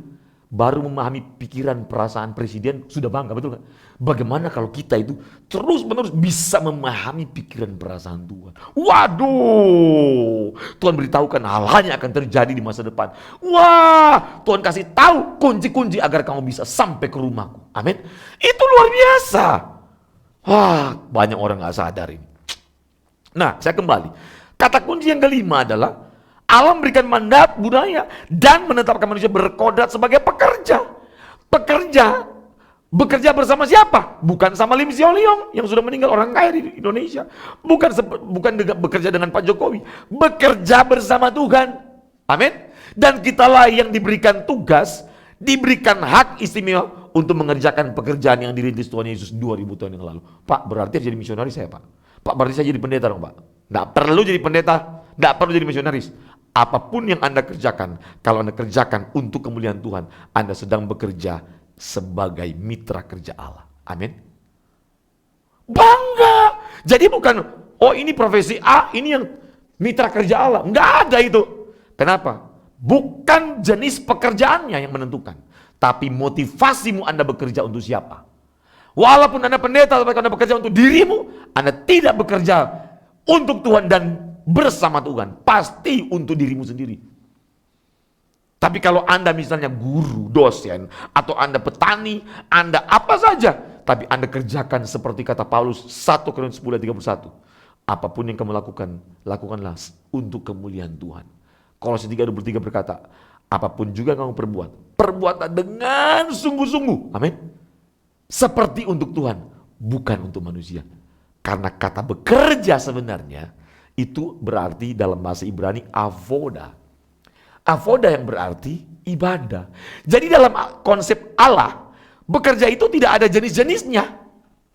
Baru memahami pikiran perasaan presiden sudah bangga, betul gak? Bagaimana kalau kita itu terus menerus bisa memahami pikiran perasaan Tuhan? Waduh, Tuhan beritahukan hal-hal yang akan terjadi di masa depan. Wah, Tuhan kasih tahu kunci-kunci agar kamu bisa sampai ke rumahku. Amin. Itu luar biasa. Wah, banyak orang gak sadar ini. Nah, saya kembali. Kata kunci yang kelima adalah Allah memberikan mandat budaya dan menetapkan manusia berkodrat sebagai pekerja. Bekerja bersama siapa? Bukan sama Lim Siong Liong yang sudah meninggal, orang kaya di Indonesia. Bukan bekerja dengan Pak Jokowi. Bekerja bersama Tuhan. Amin. Dan kitalah yang diberikan tugas, diberikan hak istimewa untuk mengerjakan pekerjaan yang dirintis Tuhan Yesus 2000 tahun yang lalu. Pak, berarti jadi misionaris saya, Pak. Pak, berarti saya jadi pendeta dong, Pak. Nggak perlu jadi pendeta, nggak perlu jadi misionaris. Apapun yang Anda kerjakan, kalau Anda kerjakan untuk kemuliaan Tuhan, Anda sedang bekerja sebagai mitra kerja Allah. Amin. Bangga. Jadi bukan, oh ini profesi A, ini yang mitra kerja Allah. Nggak ada itu. Kenapa? Bukan jenis pekerjaannya yang menentukan, tapi motivasimu Anda bekerja untuk siapa. Walaupun Anda pendeta, tapi Anda bekerja untuk dirimu, Anda tidak bekerja untuk Tuhan dan bersama Tuhan, pasti untuk dirimu sendiri. Tapi kalau Anda misalnya guru, dosen, atau Anda petani, Anda apa saja, tapi Anda kerjakan seperti kata Paulus 1 Korintus 10:31. Apapun yang kamu lakukan, lakukanlah untuk kemuliaan Tuhan. Kolose 3:23 berkata, apapun juga kamu perbuat, perbuatlah dengan sungguh-sungguh. Amin. Seperti untuk Tuhan, bukan untuk manusia. Karena kata bekerja sebenarnya itu berarti dalam bahasa Ibrani avoda. Avoda yang berarti ibadah. Jadi dalam konsep Allah, bekerja itu tidak ada jenis-jenisnya.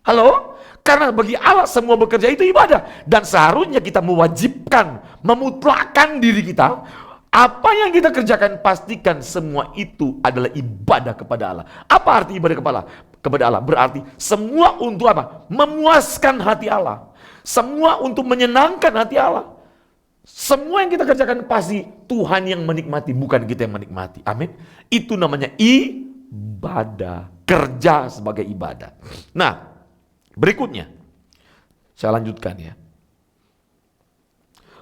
Halo? Karena bagi Allah semua bekerja itu ibadah. Dan seharusnya kita mewajibkan, memutlakkan diri kita. Apa yang kita kerjakan, pastikan semua itu adalah ibadah kepada Allah. Apa arti ibadah kepada Allah? Berarti semua untuk apa? Memuaskan hati Allah. Semua untuk menyenangkan hati Allah. Semua yang kita kerjakan pasti Tuhan yang menikmati, bukan kita yang menikmati. Amin. Itu namanya ibadah. Kerja sebagai ibadah. Nah, berikutnya saya lanjutkan ya.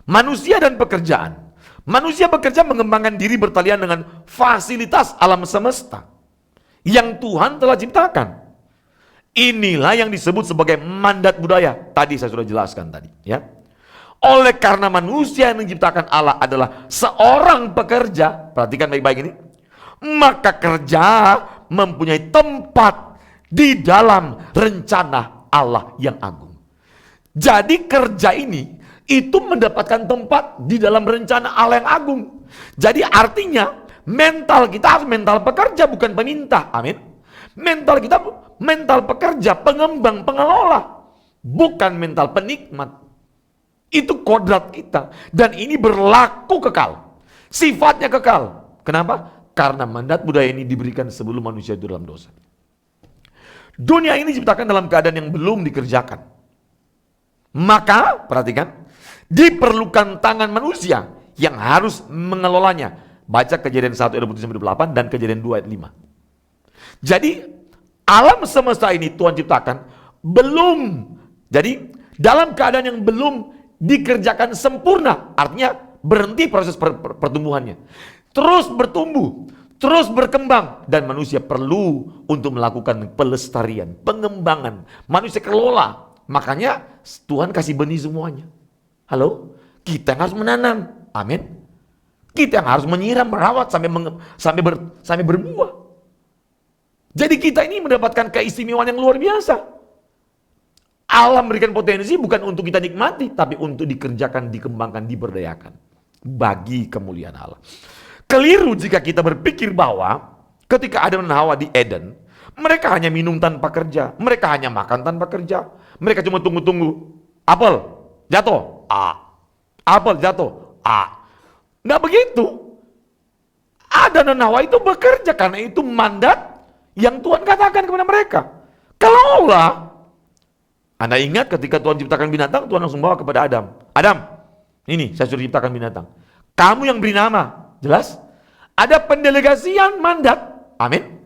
Manusia dan pekerjaan. Manusia bekerja mengembangkan diri bertalian dengan fasilitas alam semesta yang Tuhan telah ciptakan. Inilah yang disebut sebagai mandat budaya. Tadi saya sudah jelaskan tadi, ya. Oleh karena manusia yang diciptakan Allah adalah seorang pekerja, perhatikan baik-baik ini, maka kerja mempunyai tempat di dalam rencana Allah yang agung. Jadi kerja ini itu mendapatkan tempat di dalam rencana Allah yang agung. Jadi artinya mental kita harus mental pekerja, bukan peminta. Amin. Mental kita mental pekerja, pengembang, pengelola, bukan mental penikmat. Itu kodrat kita. Dan ini berlaku kekal. Sifatnya kekal. Kenapa? Karena mandat budaya ini diberikan sebelum manusia itu dalam dosa. Dunia ini diciptakan dalam keadaan yang belum dikerjakan. Maka, perhatikan, diperlukan tangan manusia yang harus mengelolanya. Baca Kejadian 1 ayat 27-28 dan Kejadian 2 ayat 5. Jadi alam semesta ini Tuhan ciptakan belum. Jadi dalam keadaan yang belum dikerjakan sempurna. Artinya berhenti proses pertumbuhannya. Terus bertumbuh, terus berkembang. Dan manusia perlu untuk melakukan pelestarian, pengembangan. Manusia kelola. Makanya Tuhan kasih benih semuanya. Halo? Kita yang harus menanam. Amin. Kita yang harus menyiram, merawat sampai berbuah. Jadi kita ini mendapatkan keistimewaan yang luar biasa. Allah memberikan potensi bukan untuk kita nikmati, tapi untuk dikerjakan, dikembangkan, diberdayakan. Bagi kemuliaan Allah. Keliru jika kita berpikir bahwa ketika Adam dan Hawa di Eden, mereka hanya minum tanpa kerja. Mereka hanya makan tanpa kerja. Mereka cuma tunggu-tunggu. Apel jatuh. Apel jatuh. Nggak begitu. Adam dan Hawa itu bekerja karena itu mandat yang Tuhan katakan kepada mereka. Kelola. Anda ingat ketika Tuhan ciptakan binatang, Tuhan langsung bawa kepada Adam. Adam, ini saya suruh ciptakan binatang. Kamu yang beri nama. Jelas? Ada pendelegasian mandat. Amin.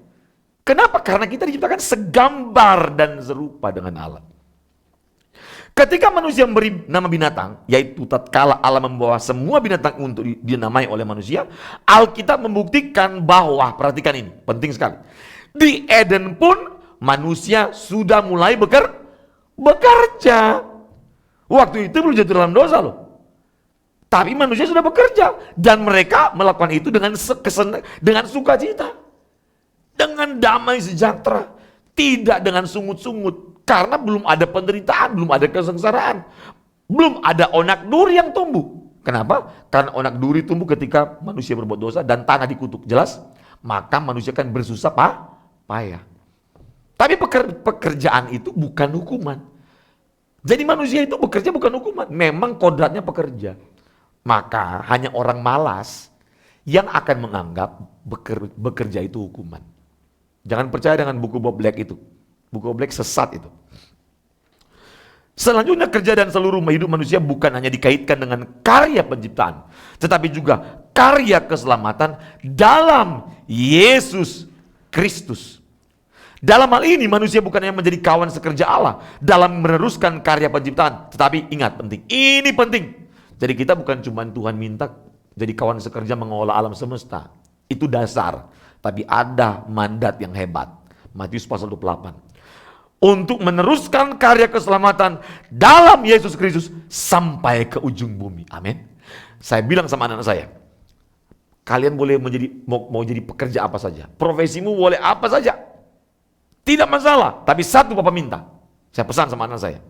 Kenapa? Karena kita diciptakan segambar dan serupa dengan Allah. Ketika manusia memberi nama binatang, yaitu tatkala Allah membawa semua binatang untuk dinamai oleh manusia, Alkitab membuktikan bahwa, perhatikan ini, penting sekali. Di Eden pun manusia sudah mulai bekerja. Waktu itu belum jatuh dalam dosa loh. Tapi manusia sudah bekerja. Dan mereka melakukan itu dengan sukacita. Dengan damai sejahtera. Tidak dengan sungut-sungut. Karena belum ada penderitaan, belum ada kesengsaraan. Belum ada onak duri yang tumbuh. Kenapa? Karena onak duri tumbuh ketika manusia berbuat dosa dan tanah dikutuk. Jelas? Maka manusia akan bersusah payah. Tapi pekerjaan itu bukan hukuman. Jadi manusia itu bekerja bukan hukuman. Memang kodratnya pekerja. Maka hanya orang malas yang akan menganggap bekerja itu hukuman. Jangan percaya dengan buku Bob Black itu. Buku Bob Black sesat itu. Selanjutnya kerja dan seluruh hidup manusia bukan hanya dikaitkan dengan karya penciptaan. Tetapi juga karya keselamatan dalam Yesus Kristus. Dalam hal ini manusia bukan hanya menjadi kawan sekerja Allah dalam meneruskan karya penciptaan. Tetapi ingat penting, ini penting. Jadi kita bukan cuma Tuhan minta jadi kawan sekerja mengelola alam semesta. Itu dasar. Tapi ada mandat yang hebat. Matius pasal 28. Untuk meneruskan karya keselamatan dalam Yesus Kristus sampai ke ujung bumi. Amin. Saya bilang sama anak-anak saya, kalian boleh mau jadi pekerja apa saja. Profesimu boleh apa saja. Tidak masalah. Tapi satu Bapak minta. Saya pesan sama anak saya.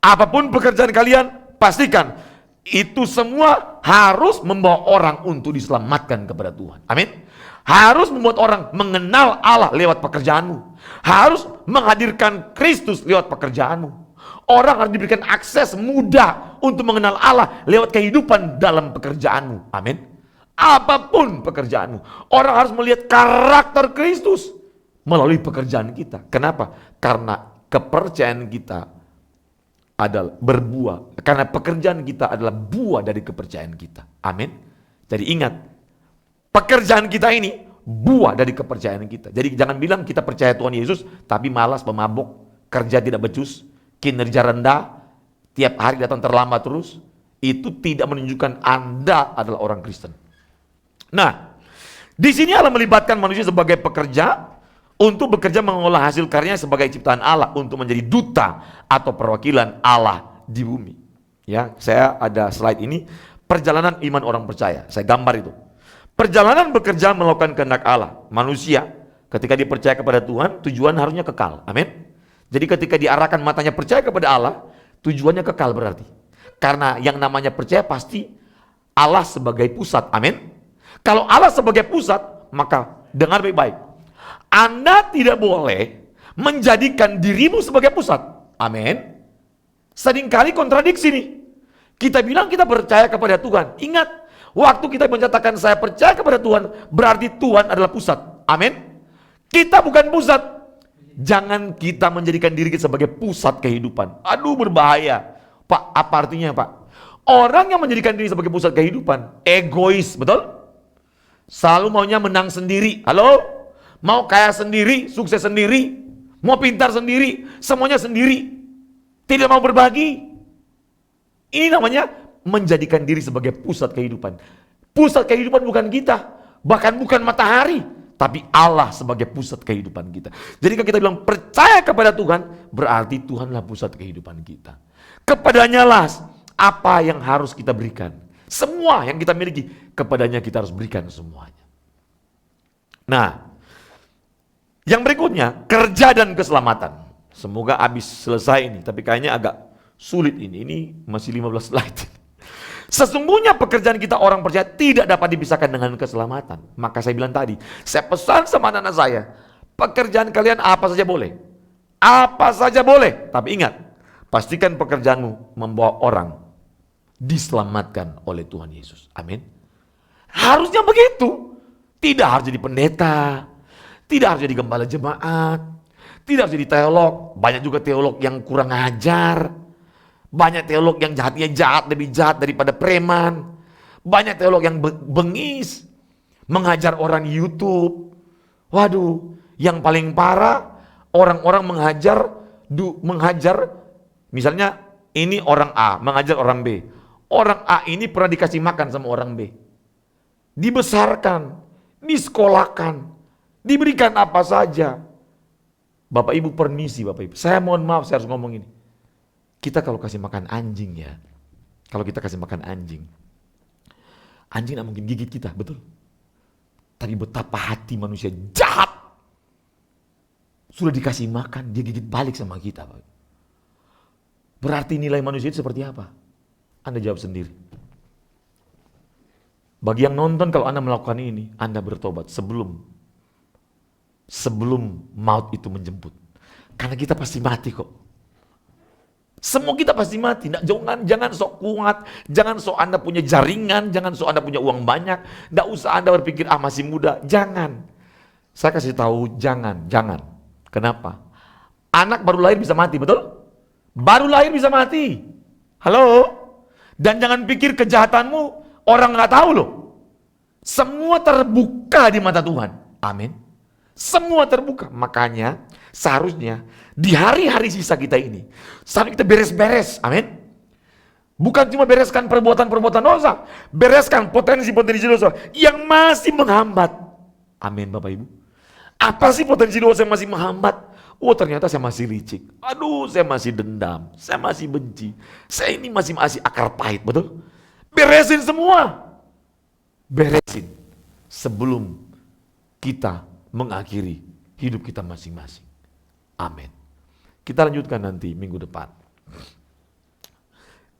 Apapun pekerjaan kalian, pastikan itu semua harus membawa orang untuk diselamatkan kepada Tuhan. Amin. Harus membuat orang mengenal Allah lewat pekerjaanmu. Harus menghadirkan Kristus lewat pekerjaanmu. Orang harus diberikan akses mudah untuk mengenal Allah lewat kehidupan dalam pekerjaanmu. Amin. Apapun pekerjaanmu. Orang harus melihat karakter Kristus melalui pekerjaan kita. Kenapa? Karena kepercayaan kita adalah berbuah. Karena pekerjaan kita adalah buah dari kepercayaan kita. Amin. Jadi ingat, pekerjaan kita ini buah dari kepercayaan kita. Jadi jangan bilang kita percaya Tuhan Yesus tapi malas, pemabuk, kerja tidak becus, kinerja rendah, tiap hari datang terlambat terus. Itu tidak menunjukkan Anda adalah orang Kristen. Nah, di sini Allah melibatkan manusia sebagai pekerja untuk bekerja mengolah hasil karyanya sebagai ciptaan Allah untuk menjadi duta atau perwakilan Allah di bumi. Ya, saya ada slide ini, perjalanan iman orang percaya. Saya gambar itu. Perjalanan bekerja melakukan kehendak Allah. Manusia ketika dipercaya kepada Tuhan, tujuan harusnya kekal. Amin. Jadi ketika diarahkan matanya percaya kepada Allah, tujuannya kekal berarti. Karena yang namanya percaya pasti Allah sebagai pusat. Amin. Kalau Allah sebagai pusat, maka dengar baik-baik. Anda tidak boleh menjadikan dirimu sebagai pusat. Amin. Seringkali kontradiksi nih. Kita bilang kita percaya kepada Tuhan. Ingat, waktu kita menyatakan saya percaya kepada Tuhan, berarti Tuhan adalah pusat. Amin. Kita bukan pusat. Jangan kita menjadikan diri kita sebagai pusat kehidupan. Aduh, berbahaya. Pak, apa artinya Pak? Orang yang menjadikan diri sebagai pusat kehidupan, egois, betul? Selalu maunya menang sendiri. Halo? Mau kaya sendiri, sukses sendiri, mau pintar sendiri, semuanya sendiri. Tidak mau berbagi. Ini namanya menjadikan diri sebagai pusat kehidupan. Pusat kehidupan bukan kita, bahkan bukan matahari, tapi Allah sebagai pusat kehidupan kita. Jadi kalau kita bilang percaya kepada Tuhan, berarti Tuhanlah pusat kehidupan kita. Kepadanya lah apa yang harus kita berikan. Semua yang kita miliki, kepadanya kita harus berikan semuanya. Nah, yang berikutnya, kerja dan keselamatan. Semoga habis selesai ini, tapi kayaknya agak sulit ini. Ini masih 15 slide. Sesungguhnya pekerjaan kita orang percaya tidak dapat dipisahkan dengan keselamatan. Maka saya bilang tadi, saya pesan sama anak-anak saya, pekerjaan kalian apa saja boleh. Apa saja boleh. Tapi ingat, pastikan pekerjaanmu membawa orang diselamatkan oleh Tuhan Yesus. Amin. Harusnya begitu. Tidak harus jadi pendeta, tidak harus jadi gembala jemaat, tidak harus jadi teolog. Banyak juga teolog yang kurang ajar. Banyak teolog yang jahatnya jahat, lebih jahat daripada preman. Banyak teolog yang bengis, mengajar orang di YouTube. Waduh, yang paling parah, orang-orang menghajar, misalnya ini orang A, mengajar orang B. Orang A ini pernah dikasih makan sama orang B. Dibesarkan, disekolahkan, diberikan apa saja. Bapak Ibu permisi Bapak Ibu, saya mohon maaf saya harus ngomong ini. Kita kalau kasih makan anjing ya, kalau kita kasih makan anjing gak mungkin gigit kita, betul? Tapi betapa hati manusia jahat. Sudah dikasih makan, dia gigit balik sama kita. Berarti nilai manusia itu seperti apa? Anda jawab sendiri. Bagi yang nonton, kalau Anda melakukan ini, Anda bertobat sebelum maut itu menjemput. Karena kita pasti mati kok. Semua kita pasti mati. Jangan sok kuat, jangan sok Anda punya jaringan, jangan sok Anda punya uang banyak. Nggak usah Anda berpikir masih muda. Jangan. Saya kasih tahu jangan. Kenapa? Anak baru lahir bisa mati, betul? Baru lahir bisa mati. Halo? Dan jangan pikir kejahatanmu orang nggak tahu loh. Semua terbuka di mata Tuhan. Amin. Semua terbuka. Makanya seharusnya di hari-hari sisa kita ini, saat kita beres-beres, amin. Bukan cuma bereskan perbuatan-perbuatan dosa, bereskan potensi-potensi dosa yang masih menghambat. Amin Bapak Ibu. Apa sih potensi dosa yang masih menghambat? Oh ternyata saya masih licik. Aduh saya masih dendam, saya masih benci. Saya ini masih akar pahit, betul? Beresin semua. Beresin sebelum kita mengakhiri hidup kita masing-masing. Amin. Kita lanjutkan nanti minggu depan.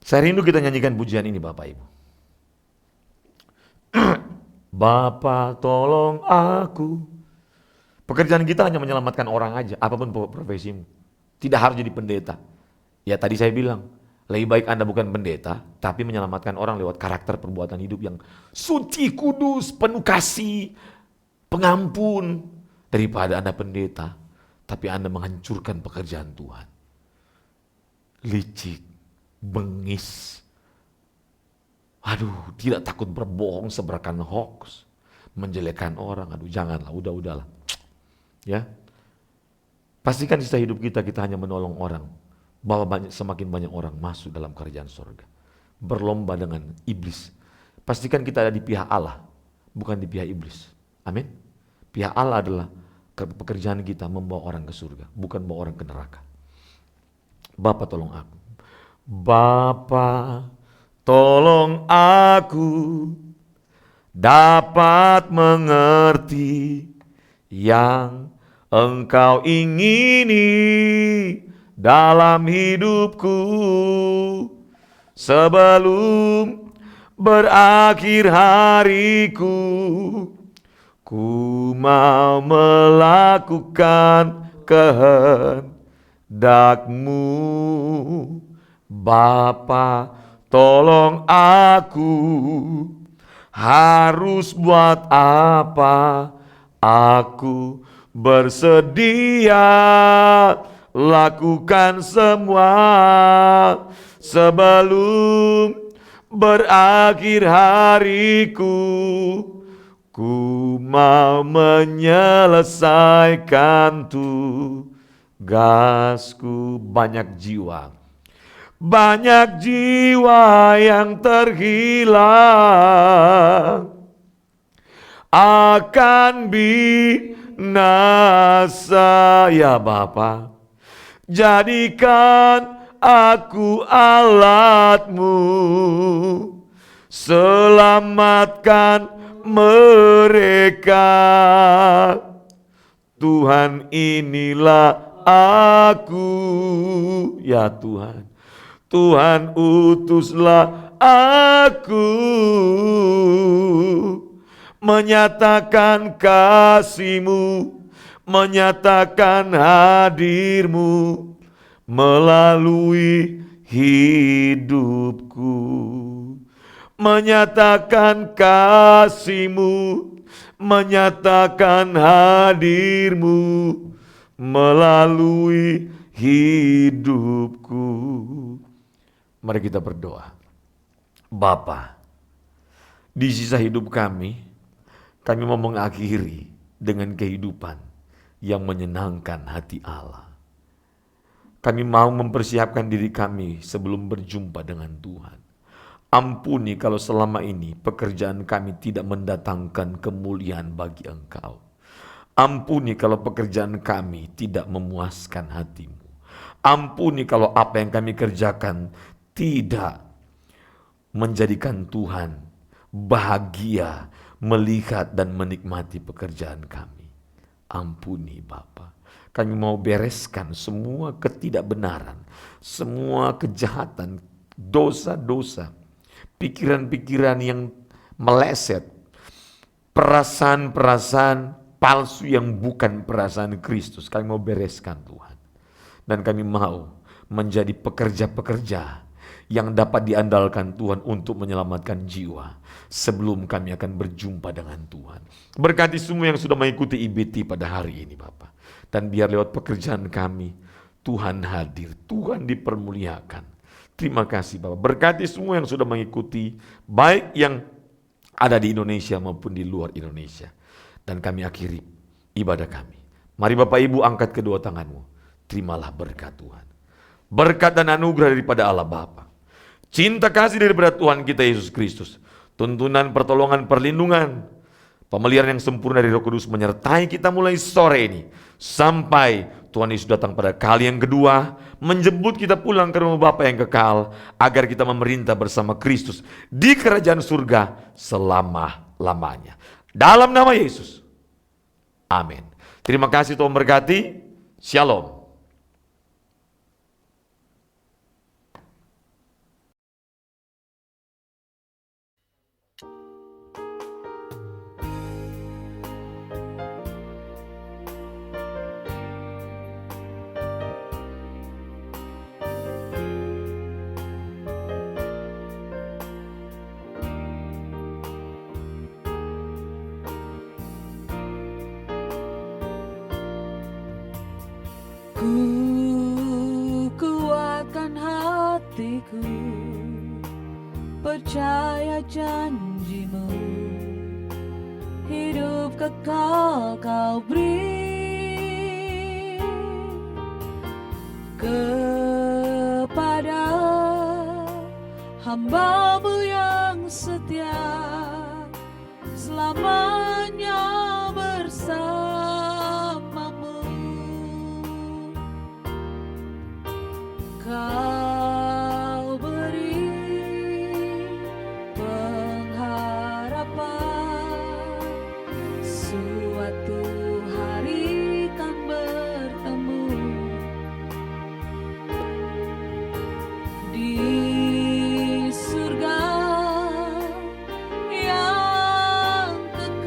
Saya rindu kita nyanyikan pujian ini Bapak Ibu. Bapa tolong aku. Pekerjaan kita hanya menyelamatkan orang aja, apapun profesimu. Tidak harus jadi pendeta. Ya tadi saya bilang, lebih baik Anda bukan pendeta, tapi menyelamatkan orang lewat karakter perbuatan hidup yang suci, kudus, penuh kasih, pengampun, daripada Anda pendeta tapi Anda menghancurkan pekerjaan Tuhan. Licik, bengis, aduh tidak takut berbohong, sebarkan hoax, menjelekkan orang. Aduh janganlah, udahlah. Ya, pastikan sisa hidup kita hanya menolong orang, bahwa semakin banyak orang masuk dalam kerajaan surga. Berlomba dengan iblis. Pastikan kita ada di pihak Allah, bukan di pihak iblis. Amin. Pihak Allah adalah pekerjaan kita membawa orang ke surga, bukan bawa orang ke neraka. Bapa tolong aku. Bapa tolong aku dapat mengerti yang Engkau ingini dalam hidupku sebelum berakhir hariku. Ku mau melakukan kehendak-Mu. Bapa tolong aku, harus buat apa? Aku bersedia lakukan semua sebelum berakhir hariku. Ku mau menyelesaikan tugasku. Banyak jiwa yang terhilang akan binasa. Ya Bapa, jadikan aku alatmu, selamatkan mereka. Tuhan, inilah aku. Ya Tuhan, Tuhan utuslah aku, menyatakan kasih-Mu, menyatakan hadir-Mu melalui hidupku. Menyatakan kasih-Mu, menyatakan hadir-Mu melalui hidupku. Mari kita berdoa. Bapa, di sisa hidup kami mau mengakhiri dengan kehidupan yang menyenangkan hati Allah. Kami mau mempersiapkan diri kami sebelum berjumpa dengan Tuhan. Ampuni kalau selama ini pekerjaan kami tidak mendatangkan kemuliaan bagi Engkau. Ampuni kalau pekerjaan kami tidak memuaskan hati-Mu. Ampuni kalau apa yang kami kerjakan tidak menjadikan Tuhan bahagia melihat dan menikmati pekerjaan kami. Ampuni Bapa. Kami mau bereskan semua ketidakbenaran, semua kejahatan, dosa-dosa, pikiran-pikiran yang meleset, perasaan-perasaan palsu yang bukan perasaan Kristus. Kami mau bereskan Tuhan. Dan kami mau menjadi pekerja-pekerja yang dapat diandalkan Tuhan untuk menyelamatkan jiwa sebelum kami akan berjumpa dengan Tuhan. Berkati semua yang sudah mengikuti IBT pada hari ini Bapa. Dan biar lewat pekerjaan kami, Tuhan hadir, Tuhan dipermuliakan. Terima kasih Bapak. Berkati semua yang sudah mengikuti, baik yang ada di Indonesia maupun di luar Indonesia. Dan kami akhiri ibadah kami. Mari Bapak Ibu angkat kedua tanganmu. Terimalah berkat Tuhan. Berkat dan anugerah daripada Allah Bapa. Cinta kasih daripada Tuhan kita Yesus Kristus. Tuntunan, pertolongan, perlindungan, pemeliharaan yang sempurna dari Roh Kudus menyertai kita mulai sore ini. Sampai Tuhan Yesus datang pada kali yang kedua, menjemput kita pulang ke rumah Bapa yang kekal, agar kita memerintah bersama Kristus di kerajaan surga selama-lamanya. Dalam nama Yesus. Amin. Terima kasih, Tuhan berkati. Shalom. Ku kuatkan hatiku, percaya janji-Mu, hidup kekal Kau beri kepada hamba-Mu yang setia, selamanya bersamamu. Kau beri pengharapan, suatu hari kan bertemu di surga yang kekal.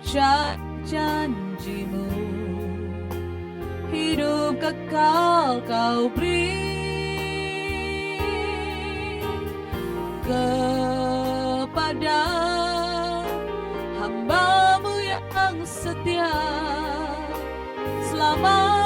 janjimu, hidup kekal kau beri kepada hamba-Mu yang setia selama